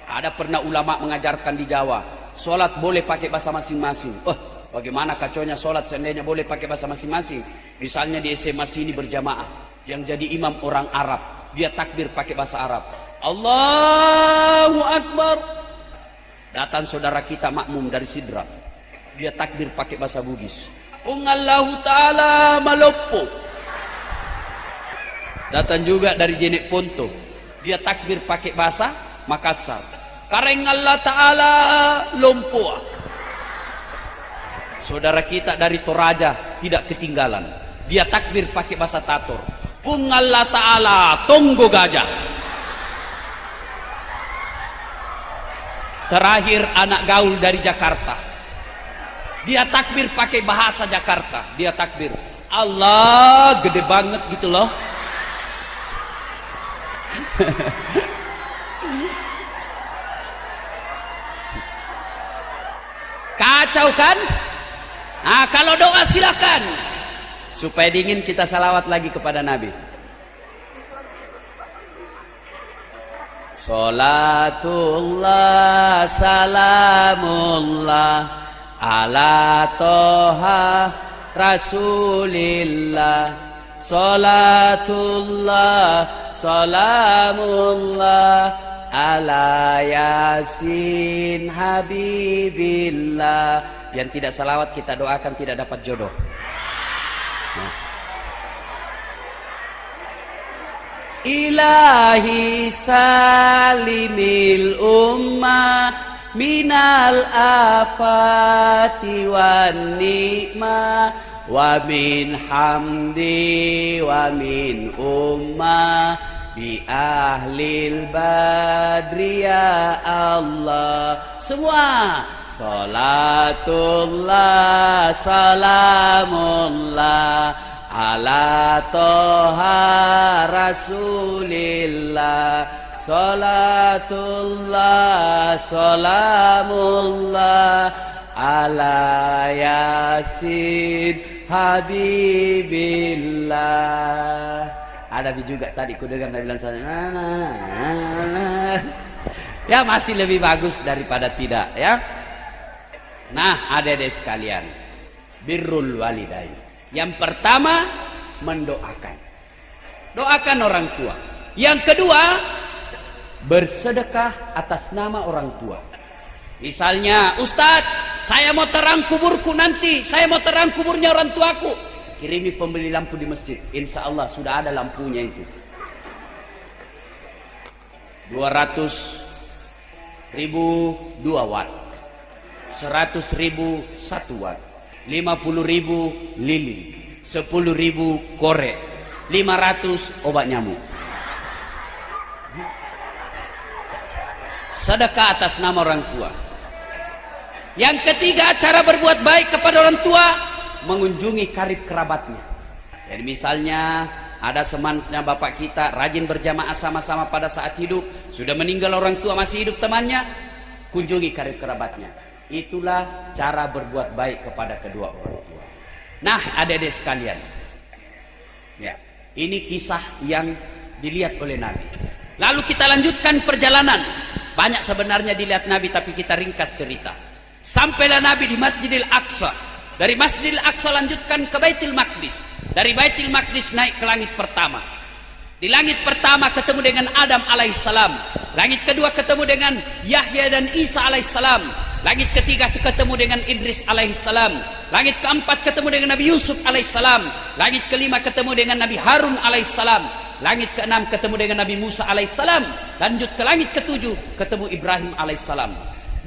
Ada pernah ulama mengajarkan di Jawa, sholat boleh pakai bahasa masing-masing. Bagaimana kacaunya sholat seandainya boleh pakai bahasa masing-masing. Misalnya di SMA sini berjamaah, yang jadi imam orang Arab, dia takbir pakai bahasa Arab, Allahu Akbar. Datang saudara kita makmum dari Sidra, dia takbir pakai bahasa Bugis, Allahu Ta'ala Maloppo. Datang juga dari Jenek Ponto, dia takbir pakai bahasa Makassar, Kareng Allah Ta'ala Lompoa. Saudara kita dari Toraja tidak ketinggalan, dia takbir pakai bahasa Tator, Kung Allah Ta'ala Tonggo Gajah. Terakhir anak gaul dari Jakarta, dia takbir pakai bahasa Jakarta, dia takbir Allah gede banget gitu loh. Kacau kan? Nah, kalau doa silakan. Supaya dingin kita salawat lagi kepada Nabi. Salatullah salamullah ala toha rasulillah. Salatullah salamullah ala yasin habibillah. Yang tidak salawat kita doakan tidak dapat jodoh. Ilahi salimil ummah minal afati wan nikmah wa min hamdi wa min ummah bi ahlil badri ya Allah. Semua salatullah salamullah ala toha rasulillah. Salatullah salamullah ala yasin habibillah. Ada juga tadi kudengar Nabi bilang ya masih lebih bagus daripada tidak ya. Nah adik-adik sekalian, birrul walidain. Yang pertama mendoakan, doakan orang tua. Yang kedua bersedekah atas nama orang tua. Misalnya, Ustadz, saya mau terang kuburku nanti, saya mau terang kuburnya orang tuaku, kirimi pembeli lampu di masjid. Insya Allah sudah ada lampunya itu, 200.000 2 watt, 100.000 1 watt, 50.000 lilin, 10.000 korek, 500 obat nyamuk. Sedekah atas nama orang tua. Yang ketiga, cara berbuat baik kepada orang tua, mengunjungi karib kerabatnya. Jadi misalnya ada temannya bapak kita rajin berjamaah sama-sama pada saat hidup, sudah meninggal orang tua masih hidup temannya, kunjungi karib kerabatnya. Itulah cara berbuat baik kepada kedua orang tua. Nah adik-adik sekalian, ya, ini kisah yang dilihat oleh Nabi. Lalu kita lanjutkan perjalanan. Banyak sebenarnya dilihat Nabi, tapi kita ringkas cerita. Sampailah Nabi di Masjidil Aqsa. Dari Masjidil Aqsa lanjutkan ke Baitul Maqdis. Dari Baitul Maqdis naik ke langit pertama. Di langit pertama ketemu dengan Adam alaihissalam. Langit kedua ketemu dengan Yahya dan Isa alaihissalam. Langit ketiga ketemu dengan Idris alaihissalam. Langit keempat ketemu dengan Nabi Yusuf alaihissalam. Langit kelima ketemu dengan Nabi Harun alaihissalam. Langit keenam ketemu dengan Nabi Musa alaihissalam. Lanjut ke langit ketujuh ketemu Ibrahim alaihissalam.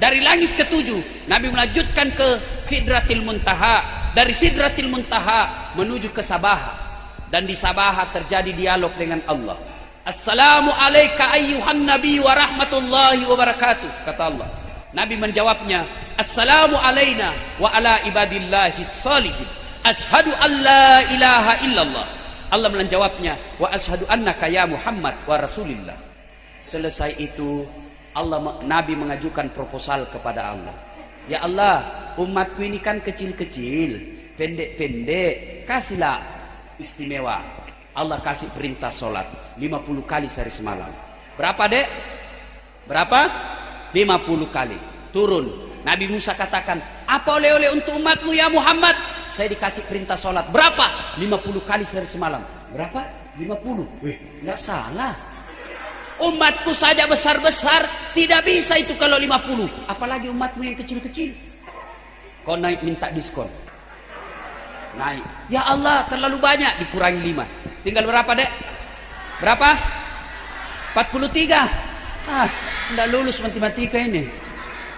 Dari langit ketujuh Nabi melanjutkan ke Sidratil Muntaha. Dari Sidratil Muntaha menuju ke Sabaha. Dan di Sabaha terjadi dialog dengan Allah. Assalamu alayka ayyuhan nabi wa rahmatullahi wa barakatuh, kata Allah. Nabi menjawabnya, Assalamu alayna wa ala ibadillahi salihin, ashadu an la ilaha illallah. Allah menjawabnya, wa ashadu annaka ya Muhammad wa rasulillah. Selesai itu Nabi mengajukan proposal kepada Allah. Ya Allah, umatku ini kan kecil-kecil, pendek-pendek, kasihlah istimewa. Allah kasih perintah sholat 50 kali sehari semalam. Berapa dek? Berapa? 50 kali. Turun. Nabi Musa katakan, apa oleh-oleh untuk umatmu ya Muhammad? Saya dikasih perintah sholat. Berapa? 50 kali sehari semalam. Berapa? 50. Nggak salah. Umatku saja besar-besar tidak bisa itu kalau 50. Apalagi umatmu yang kecil-kecil. Kau naik minta diskon. Naik. Ya Allah terlalu banyak, dikurangi 5. Tinggal berapa dek? Berapa? 43. Tidak lulus matematika ini.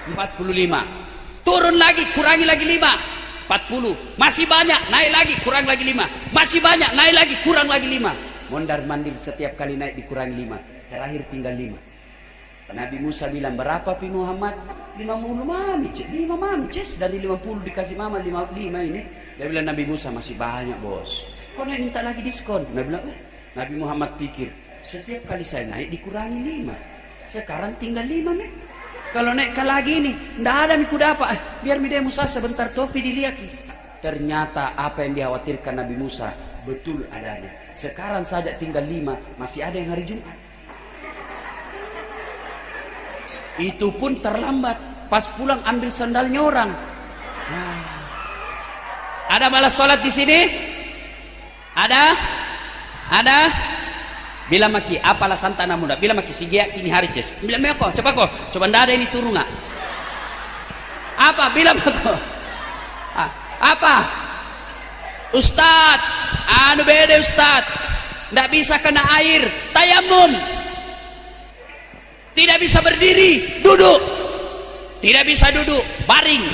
45. Turun lagi, kurangi lagi 5. 40. Masih banyak, naik lagi, kurang lagi 5. Masih banyak, naik lagi, kurang lagi 5. Mondar mandir setiap kali naik dikurangi 5. Terakhir tinggal 5. Nabi Musa bilang, berapa pi Muhammad? 50 mami, 5 mami, dari 50 dikasih mama 5 ini. Dia bilang, Nabi Musa masih banyak bos. Kok naik minta lagi diskon? Nabi Muhammad pikir, setiap kali saya naik dikurangi 5. Sekarang tinggal 5 nih. Kalau naikkan lagi ini, ndak ada miku dapat. Biar midai Musa sebentar topi dilihat. Ternyata apa yang dikhawatirkan Nabi Musa betul adanya. Sekarang saja tinggal 5, masih ada yang hari Jumat. Itu pun terlambat. Pas pulang ambil sandalnya orang. Ada malas sholat di sini? Ada? Bila maki apalah santana muda. Bila maki sigia kini hari ces. Bila meko, coba kok. Coba ndak ada ini turun nggak? Apa? Bila mako? Apa? Ustad, beda Ustad. Ndak bisa kena air. Tayamum. Tidak bisa berdiri, duduk. Tidak bisa duduk, baring.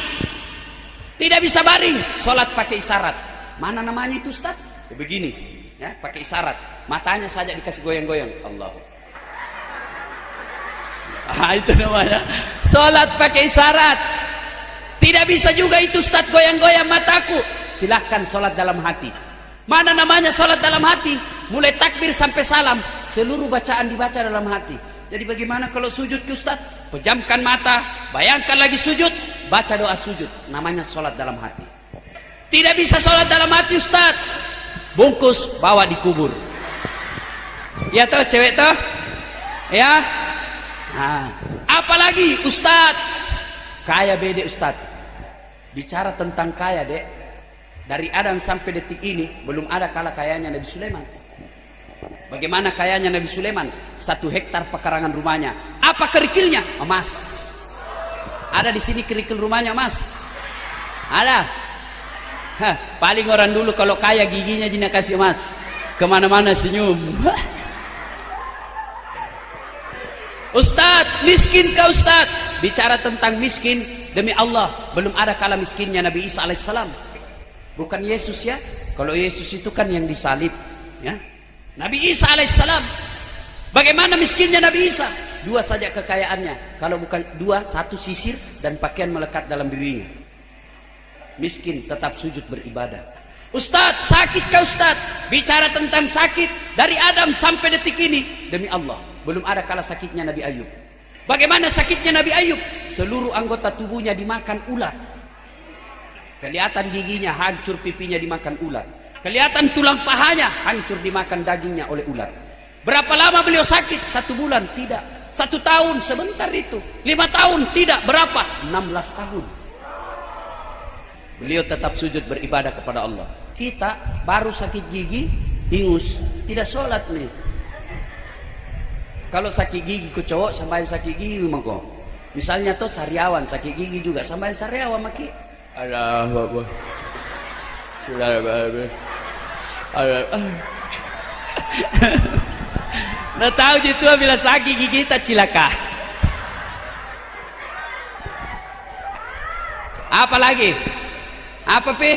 Tidak bisa baring, sholat pakai isyarat. Mana namanya itu Ustaz? Ya, begini, ya, pakai isyarat. Matanya saja dikasih goyang-goyang. Allah. Itu namanya sholat pakai isyarat. Tidak bisa juga itu Ustaz goyang-goyang mataku. Silahkan sholat dalam hati. Mana namanya sholat dalam hati? Mulai takbir sampai salam, seluruh bacaan dibaca dalam hati. Jadi bagaimana kalau sujud ke Ustaz? Pejamkan mata, bayangkan lagi sujud, baca doa sujud. Namanya sholat dalam hati. Tidak bisa sholat dalam hati Ustaz. Bungkus, bawa dikubur. Ya toh cewek toh? Ya. Apalagi Ustaz? Kaya bede Ustaz. Bicara tentang kaya dek. Dari Adam sampai detik ini belum ada kalah kayanya Nabi Sulaiman. Bagaimana kayanya Nabi Sulaiman? 1 hektar pekarangan rumahnya. Apa kerikilnya? Emas. Ada di sini kerikil rumahnya emas? Ada. Paling orang dulu kalau kaya giginya jina kasih emas. Kemana-mana senyum. Ustaz, miskin kau Ustaz. Bicara tentang miskin, demi Allah belum ada kalah miskinnya Nabi Isa alaihissalam. Bukan Yesus ya. Kalau Yesus itu kan yang disalib, ya. Nabi Isa alaihissalam. Bagaimana miskinnya Nabi Isa? 2 saja kekayaannya. Kalau bukan 2, 1 sisir dan pakaian melekat dalam dirinya. Miskin tetap sujud beribadah. Ustaz, sakit kau Ustaz? Bicara tentang sakit, dari Adam sampai detik ini, demi Allah belum ada kalah sakitnya Nabi Ayub. Bagaimana sakitnya Nabi Ayub? Seluruh anggota tubuhnya dimakan ular. Kelihatan giginya hancur, pipinya dimakan ular. Kelihatan tulang pahanya hancur dimakan dagingnya oleh ular. Berapa lama beliau sakit? 1 bulan? Tidak. 1 tahun? Sebentar itu. 5 tahun? Tidak. Berapa? 16 tahun. Beliau tetap sujud beribadah kepada Allah. Kita baru sakit gigi, ingus, tidak sholat nih. Kalau sakit gigi ku cowok sampai sakit gigi mako. Misalnya tuh sariawan sakit gigi juga sampai sariawan maki. Allah Akbar. Sudah Nggak tahu gitu bila sakit gigi tak cilaka. Apa lagi? Apa pi?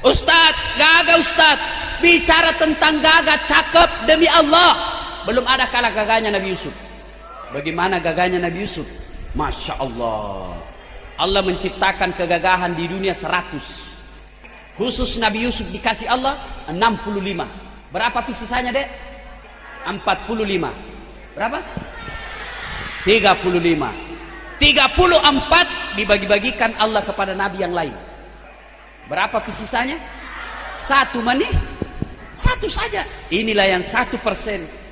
Ustaz, gagah Ustaz. Bicara tentang gagah cakep demi Allah. Belum ada kalah gagahnya Nabi Yusuf. Bagaimana gagahnya Nabi Yusuf? Masya Allah. Allah menciptakan kegagahan di dunia 100. Khusus Nabi Yusuf dikasih Allah 65. Berapa sisanya dek? 45. Berapa? 35. 34 dibagi-bagikan Allah kepada Nabi yang lain. Berapa sisanya? Satu mani, satu saja. Inilah yang 1%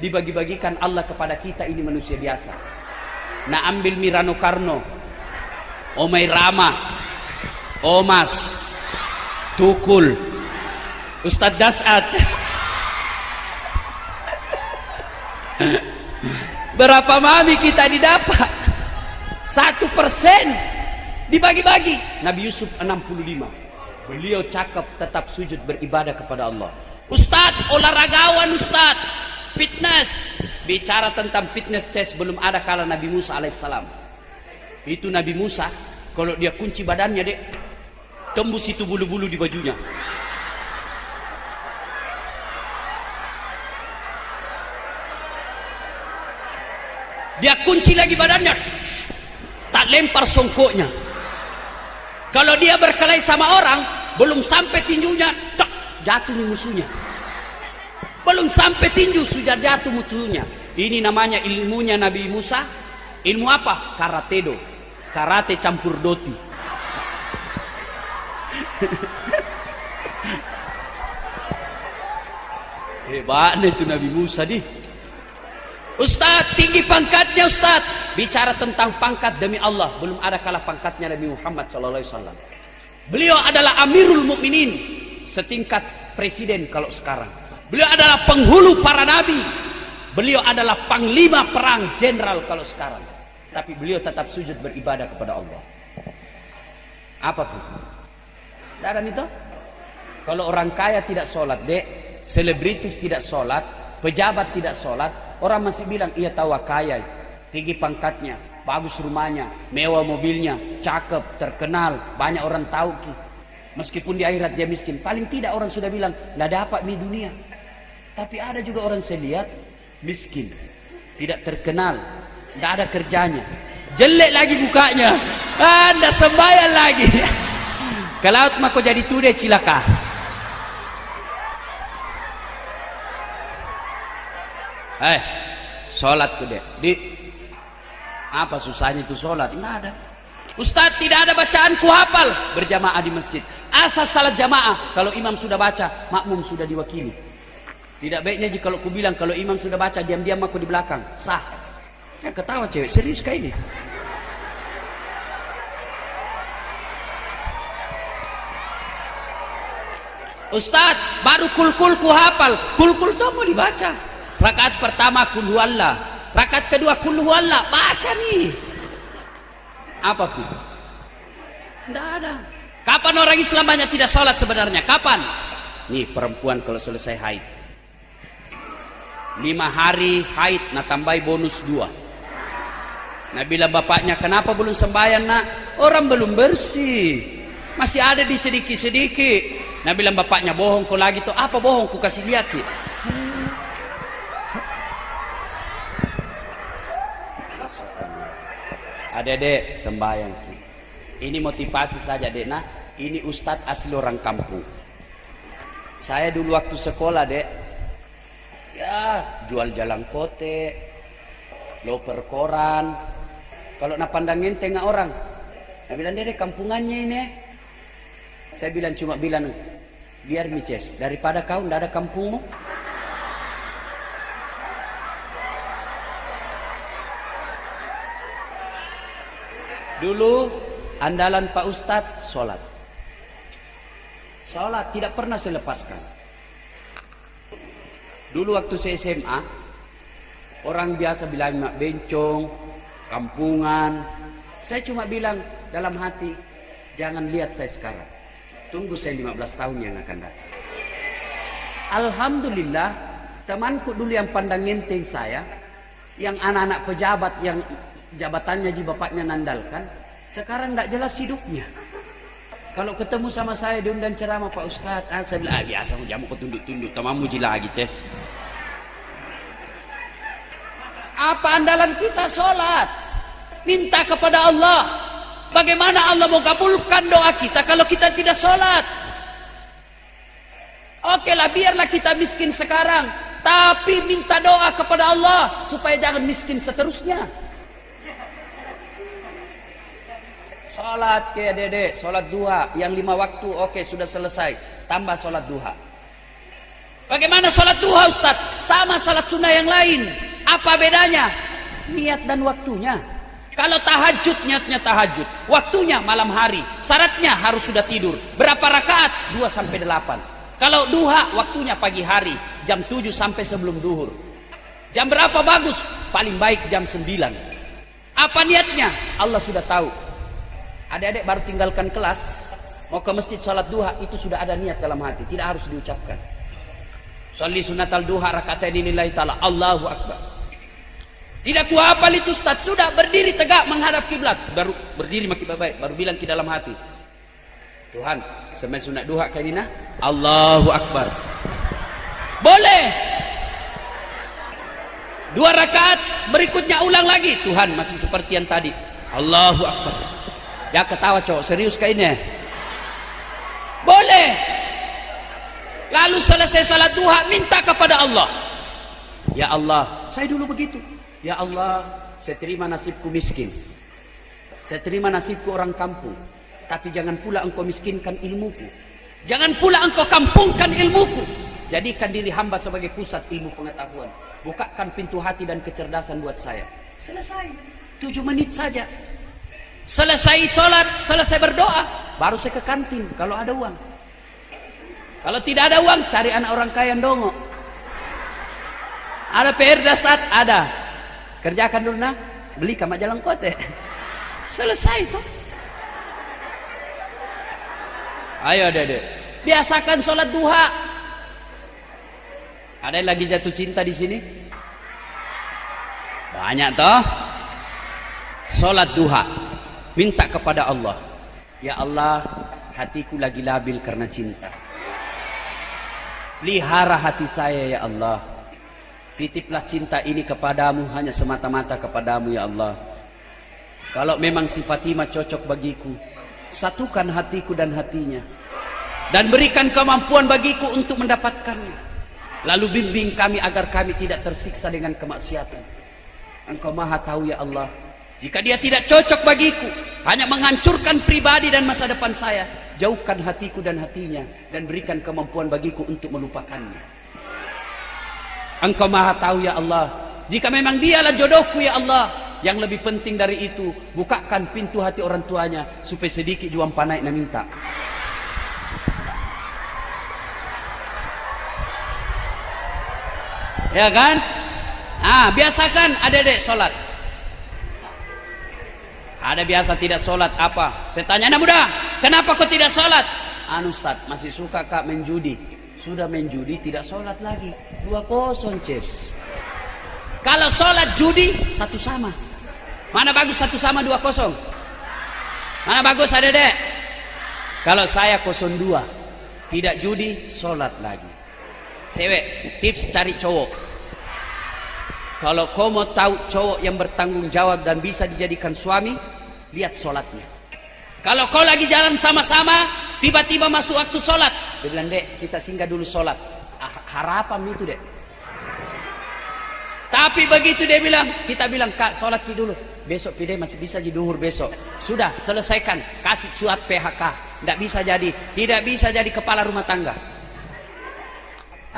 dibagi-bagikan Allah kepada kita, ini manusia biasa. Nah, ambil Mirano Karno, Omai Rama, Omas, Tukul, Ustadz Dasat. Berapa mami kita didapat? 1% dibagi-bagi. Nabi Yusuf 65. Beliau cakap tetap sujud beribadah kepada Allah. Ustadz, olahragawan Ustadz, fitness. Bicara tentang fitness test belum ada kala Nabi Musa alaihissalam. Itu Nabi Musa, kalau dia kunci badannya dek, tembus itu bulu-bulu di bajunya. Dia kunci lagi badannya, tak lempar songkoknya. Kalau dia berkelahi sama orang, belum sampai tinjunya, tak, jatuh nih musuhnya. Belum sampai tinju sudah jatuh musuhnya. Ini namanya ilmunya Nabi Musa. Ilmu apa? Karatedo. Karate campur doti. Hebatnya itu Nabi Musa di. Ustadz, tinggi pangkatnya Ustadz. Bicara tentang pangkat demi Allah, belum ada kalah pangkatnya Nabi Muhammad SAW. Beliau adalah Amirul Mukminin, setingkat presiden kalau sekarang. Beliau adalah penghulu para nabi. Beliau adalah panglima perang jenderal kalau sekarang. Tapi beliau tetap sujud beribadah kepada Allah. Apa tuh? Tidak ada itu? Kalau orang kaya tidak sholat dek, selebritis tidak sholat, pejabat tidak sholat, orang masih bilang ia tahu kaya, tinggi pangkatnya, bagus rumahnya, mewah mobilnya, cakep, terkenal, banyak orang tahu ki. Meskipun di akhirat dia miskin, paling tidak orang sudah bilang nggak dapat di dunia. Tapi ada juga orang saya lihat miskin, tidak terkenal, nggak ada kerjanya, jelek lagi mukanya, nggak sembahyang lagi. Kalau mah kau jadi tude cilaka. Sholat tuh deh. Di apa susahnya itu sholat? Nggak ada. Ustadz, tidak ada bacaan ku hafal. Berjamaah di masjid. Asal salat jamaah. Kalau imam sudah baca, makmum sudah diwakili. Tidak baiknya jika kalau ku bilang kalau imam sudah baca, diam-diam aku di belakang. Sah. Ya ketawa cewek, serius kayak ini. Ustadz, baru kul-kul ku hafal. Kul-kul itu mau dibaca. Rakaat pertama kul huwallah, rakaat kedua kul huwallah, baca nih. Apa pun? Tidak ada. Kapan orang Islam banyak tidak sholat sebenarnya? Kapan? Nih perempuan kalau selesai haid, 5 hari haid, nah tambahi bonus 2. Nah bilang bapaknya, kenapa belum sembahyang nak? Orang belum bersih, masih ada di sedikit-sedikit. Nah bilang bapaknya, bohong kau lagi tuh. Apa bohong? Ku kasih lihat ki. Adek-adek sembahyang. Ini motivasi saja dek. Nah, ini ustadz asli orang kampung. Saya dulu waktu sekolah dek, ya jual jalan kote, loper koran. Kalau nak pandangin tengah orang, saya bilang dek kampungannya ini. Saya bilang cuma bilang biar mices daripada kau ndak ada kampungmu. Dulu andalan Pak Ustadz sholat. Sholat tidak pernah saya lepaskan. Dulu waktu saya SMA, orang biasa bilang mak bencong, kampungan. Saya cuma bilang dalam hati, jangan lihat saya sekarang. Tunggu saya 15 tahun yang akan datang. Alhamdulillah, temanku dulu yang pandang enteng saya, yang anak-anak pejabat yang jabatannya ji bapaknya nandalkan, sekarang tidak jelas hidupnya. Kalau ketemu sama saya diundang ceramah Pak Ustadz, saya bilang biasa jamu kau tunduk-tunduk, tamamu ji lagi ces. Apa andalan kita? Sholat, minta kepada Allah. Bagaimana Allah mau kabulkan doa kita kalau kita tidak sholat? Oke lah, biarlah kita miskin sekarang, tapi minta doa kepada Allah supaya jangan miskin seterusnya. Sholat ke dede, sholat duha yang 5 waktu, oke sudah selesai. tambah sholat duha. Bagaimana sholat duha Ustaz? Sama sholat sunnah yang lain. Apa bedanya? Niat dan waktunya. Kalau tahajud, niatnya tahajud, waktunya malam hari, syaratnya harus sudah tidur. Berapa rakaat? 2 sampai 8. Kalau duha, waktunya pagi hari, jam 7 sampai sebelum duhur. Jam berapa bagus? Paling baik jam 9. Apa niatnya? Allah sudah tahu. Adik-adik baru tinggalkan kelas, mau ke masjid sholat duha, itu sudah ada niat dalam hati, tidak harus diucapkan. Sholli sunatal duha rakaatain lillahi ta'ala, Allahu Akbar. Tidak kuhafal itu Ustaz, sudah berdiri tegak menghadap kiblat, baru berdiri makin baik, baru bilang ke dalam hati, Tuhan, semai sunat duha kainina, Allahu Akbar. Boleh. 2 rakaat berikutnya ulang lagi, Tuhan masih seperti yang tadi, Allahu Akbar. Ya ketawa cowok, serius kayaknya. Boleh. Lalu selesai salat duha, minta kepada Allah. Ya Allah, saya dulu begitu. Ya Allah, saya terima nasibku miskin. Saya terima nasibku orang kampung. Tapi jangan pula engkau miskinkan ilmuku. Jangan pula engkau kampungkan ilmuku. Jadikan diri hamba sebagai pusat ilmu pengetahuan. Bukakan pintu hati dan kecerdasan buat saya. Selesai. 7 menit saja. Selesai sholat, selesai berdoa, baru saya ke kantin kalau ada uang. Kalau tidak ada uang, cari anak orang kaya yang dongok. Ada PR dasar, ada. Kerjakan dulu nah, beli ke majalah kote. Selesai tuh. Ayo Dede, biasakan sholat duha. Ada yang lagi jatuh cinta di sini? Banyak toh. Sholat duha, minta kepada Allah. Ya Allah, hatiku lagi labil karena cinta. Pelihara hati saya ya Allah. Titiplah cinta ini kepadamu, hanya semata-mata kepadamu ya Allah. Kalau memang si Fatimah cocok bagiku, satukan hatiku dan hatinya, dan berikan kemampuan bagiku untuk mendapatkannya. Lalu bimbing kami agar kami tidak tersiksa dengan kemaksiatan. Engkau maha tahu ya Allah. Jika dia tidak cocok bagiku, hanya menghancurkan pribadi dan masa depan saya, jauhkan hatiku dan hatinya, dan berikan kemampuan bagiku untuk melupakannya. Engkau maha tahu ya Allah. Jika memang dialah jodohku ya Allah, yang lebih penting dari itu, bukakan pintu hati orang tuanya, supaya sedikit juang panai na minta. Ya kan? Biasakan adik-adik sholat. Ada biasa tidak sholat apa? Saya tanya anak muda, kenapa kau tidak sholat? Ustaz, masih suka kak main judi. Sudah main judi tidak sholat lagi. 2-0 Ces. Kalau sholat judi satu sama. Mana bagus satu sama 2-0? Mana bagus adik-adik? Kalau saya 0-2, tidak judi, sholat lagi. Cewek, tips cari cowok. Kalau kau mau tahu cowok yang bertanggung jawab dan bisa dijadikan suami, lihat sholatnya. Kalau kau lagi jalan sama-sama, tiba-tiba masuk waktu sholat, dia bilang, dek, kita singgah dulu sholat. Harapan itu dek. Tapi begitu dia bilang, kita bilang, kak sholat dulu. Besok pide masih bisa jadi duhur besok. Sudah, selesaikan. Kasih surat PHK. Tidak bisa jadi. Tidak bisa jadi kepala rumah tangga.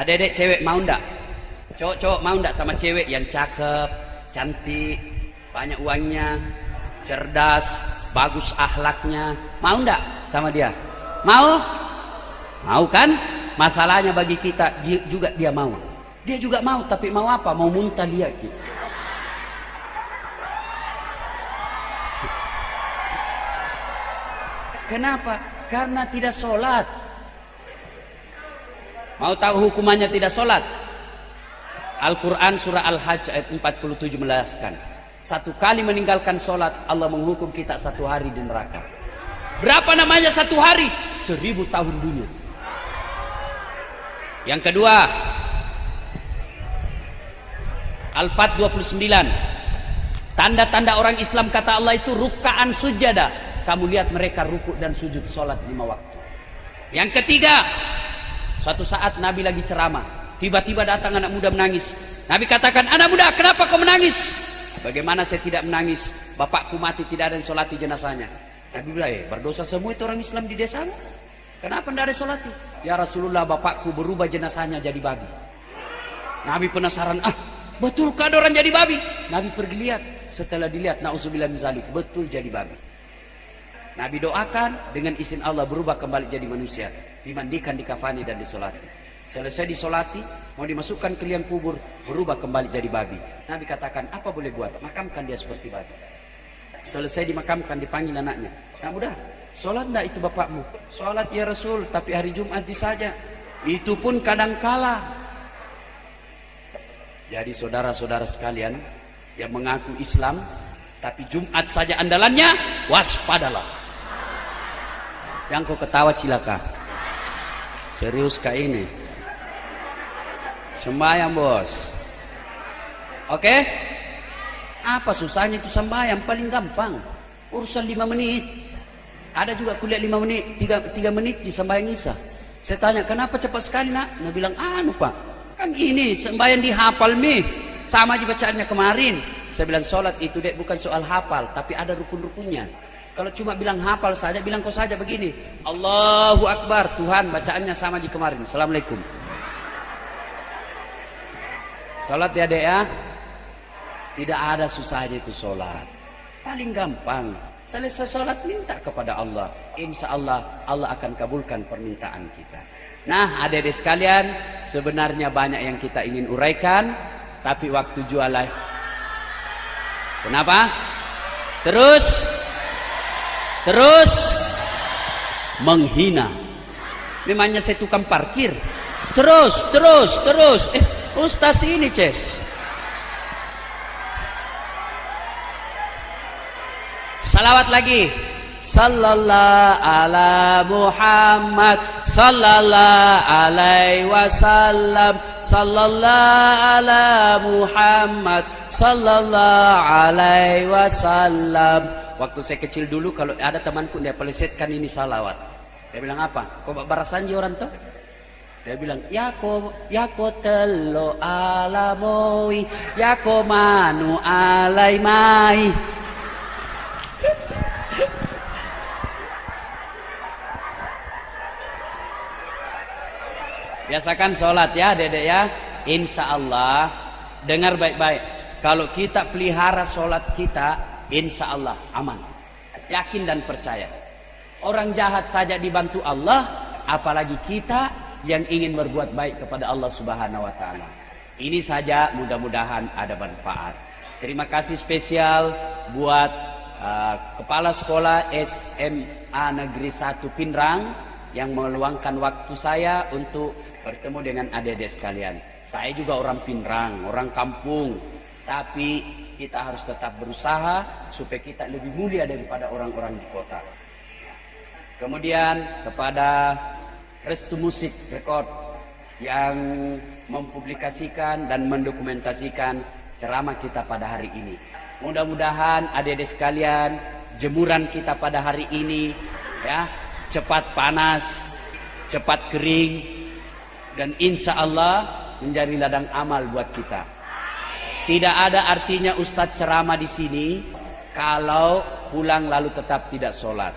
Adek-adek cewek mau ndak? Cowok-cowok mau ndak sama cewek yang cakep, cantik, banyak uangnya, cerdas, bagus akhlaknya? Mau ndak sama dia? Mau? Mau kan? Masalahnya bagi kita juga dia mau. Dia juga mau, tapi mau apa? Mau muntah dia gitu. Kenapa? Karena tidak sholat. Mau tahu hukumannya tidak sholat? Al-Quran surah Al-Hajj ayat 47 menjelaskan, satu kali meninggalkan sholat, Allah menghukum kita 1 hari di neraka. Berapa namanya 1 hari? 1000 tahun dunia. Yang kedua, Al-Fat 29, tanda-tanda orang Islam kata Allah itu ruka'an sujada. Kamu lihat mereka rukuk dan sujud sholat 5 waktu. Yang ketiga, suatu saat Nabi lagi ceramah, tiba-tiba datang anak muda menangis. Nabi katakan, anak muda, kenapa kau menangis? Bagaimana saya tidak menangis? Bapakku mati, tidak ada yang sholati jenazahnya. Nabi bilang, berdosa semua itu orang Islam di desamu. Kenapa tidak ada sholat? Ya Rasulullah, bapakku berubah jenazahnya jadi babi. Nabi penasaran, betulkah ada orang jadi babi? Nabi pergi lihat. Setelah dilihat, na'udzubillah min zalik, betul jadi babi. Nabi doakan, dengan izin Allah berubah kembali jadi manusia. Dimandikan, dikafani dan disolati. Selesai disolati, mau dimasukkan ke liang kubur, berubah kembali jadi babi. Nabi katakan, apa boleh buat? Makamkan dia seperti babi. Selesai dimakamkan, dipanggil anaknya. Nah udah, sholat enggak itu bapakmu? Sholat ya Rasul, tapi hari Jumat saja. Itu pun kadang kala. Jadi saudara-saudara sekalian yang mengaku Islam, tapi Jumat saja andalannya, waspadalah. Yang kau ketawa cilaka. Serius kah ini? Sembahyang bos. Oke? Apa susahnya itu sembahyang? Paling gampang. Urusan 5 menit. Ada juga kuliah 5 menit, 3 menit di sembahyang Isya. Saya tanya, kenapa cepat sekali nak? Dia bilang, pak, kan ini sembahyang dihafal mi. Sama aja bacaannya kemarin. Saya bilang, sholat itu dek bukan soal hafal, tapi ada rukun-rukunnya. Kalau cuma bilang hafal saja, bilang kau saja begini, Allahu Akbar, Tuhan, bacaannya sama aja kemarin. Assalamualaikum. Sholat ya dek ya. Tidak ada susahnya itu sholat. Paling gampang. Selesai sholat minta kepada Allah. Insya Allah Allah akan kabulkan permintaan kita. Nah adik-adik sekalian, sebenarnya banyak yang kita ingin uraikan, tapi waktu jualan. Kenapa? Terus menghina. Memangnya saya tukang parkir. Terus. Ustaz ini Ces. Salawat lagi. Sallallahu ala Muhammad sallallahu alaihi wasallam. Sallallahu ala Muhammad sallallahu alaihi wasallam. Waktu saya kecil dulu, kalau ada temanku dia pelesetkan ini salawat. Dia bilang apa? Kok barasanji orang tuh? Dia bilang, Yako telo ala boy, Yako manu alai mai. Biasakan sholat ya dedek ya. Insya Allah, dengar baik-baik, kalau kita pelihara sholat kita, insya Allah aman. Yakin dan percaya. Orang jahat saja dibantu Allah, apalagi kita yang ingin berbuat baik kepada Allah Subhanahu wa Ta'ala. Ini saja, mudah-mudahan ada manfaat. Terima kasih spesial buat Kepala Sekolah SMA Negeri 1 Pinrang yang meluangkan waktu saya untuk bertemu dengan adik-adik sekalian. Saya juga orang Pinrang, orang kampung, tapi kita harus tetap berusaha supaya kita lebih mulia daripada orang-orang di kota. Kemudian kepada Restu Musik Record yang mempublikasikan dan mendokumentasikan ceramah kita pada hari ini. Mudah-mudahan adik-adik sekalian, jemuran kita pada hari ini ya cepat panas, cepat kering, dan insya Allah menjadi ladang amal buat kita. Tidak ada artinya Ustadz ceramah di sini kalau pulang lalu tetap tidak sholat.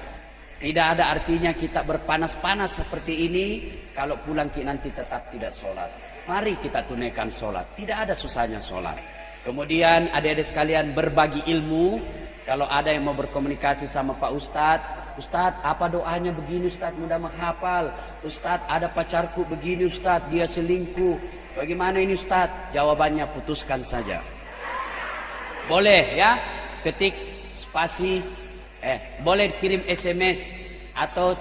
Tidak ada artinya kita berpanas-panas seperti ini kalau pulang nanti tetap tidak sholat. Mari kita tunaikan sholat. Tidak ada susahnya sholat. Kemudian adik-adik sekalian berbagi ilmu. Kalau ada yang mau berkomunikasi sama Pak Ustadz, Ustadz apa doanya begini Ustadz, mudah menghafal. Ustadz ada pacarku begini Ustadz, dia selingkuh. Bagaimana ini Ustadz? Jawabannya putuskan saja. Boleh ya, ketik spasi, boleh kirim SMS atau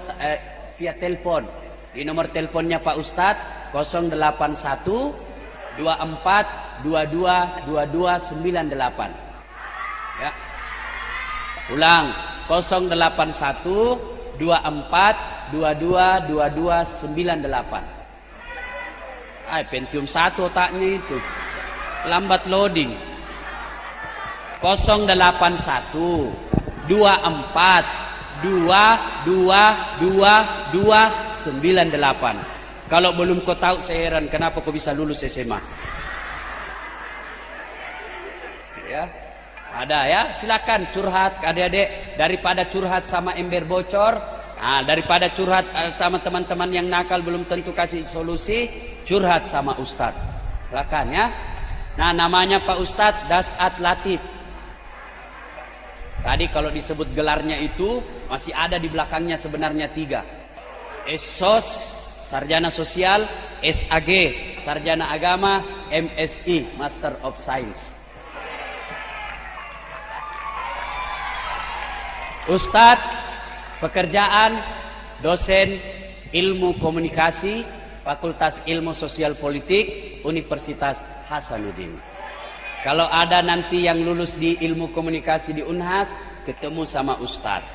via telepon. Di nomor teleponnya Pak Ustadz 081 24 22 22 98. Ya. Ulang 081 24 22 22 98. Pentium 1 otaknya itu. Lambat loading. 081 24 22 Kalau belum kau tahu saya heran kenapa kau bisa lulus SMA. Ya. Ada ya, silakan curhat adik-adik. Daripada curhat sama ember bocor, Nah, daripada curhat sama teman-teman yang nakal belum tentu kasih solusi, curhat sama Ustadz. Silakan ya. Nah, namanya Pak Ustadz Dasat Latif. Tadi kalau disebut gelarnya itu masih ada di belakangnya sebenarnya 3. SOS, Sarjana Sosial, SAG, Sarjana Agama, MSI, Master of Science. Ustadz, pekerjaan dosen ilmu komunikasi, Fakultas Ilmu Sosial Politik, Universitas Hasanuddin. Kalau ada nanti yang lulus di ilmu komunikasi di Unhas, ketemu sama Ustadz.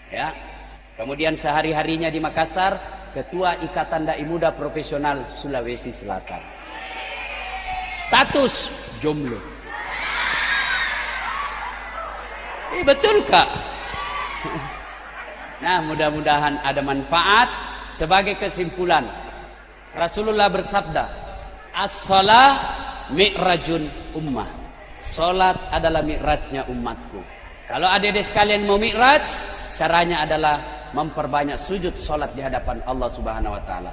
Ya. Kemudian sehari-harinya di Makassar, Ketua Ikatan Dai Muda Profesional Sulawesi Selatan. Status jomblo. Betul Kak? Nah, mudah-mudahan ada manfaat. Sebagai kesimpulan, Rasulullah bersabda, as-shalah mi'rajun ummah. Salat adalah mi'rajnya umatku. Kalau adik-adik sekalian mau mi'raj, caranya adalah memperbanyak sujud salat di hadapan Allah Subhanahu wa taala.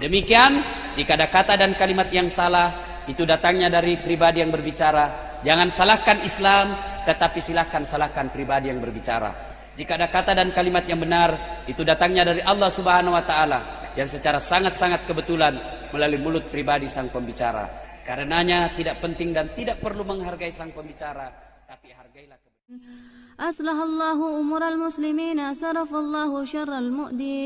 Demikian, jika ada kata dan kalimat yang salah, itu datangnya dari pribadi yang berbicara. Jangan salahkan Islam, tetapi silahkan salahkan pribadi yang berbicara. Jika ada kata dan kalimat yang benar, itu datangnya dari Allah Subhanahu wa taala yang secara sangat-sangat kebetulan melalui mulut pribadi sang pembicara. Karenanya tidak penting dan tidak perlu menghargai sang pembicara, tapi hargailah kebenaran. Aslahallahu umural muslimina, sarafallahu syarral mu'di.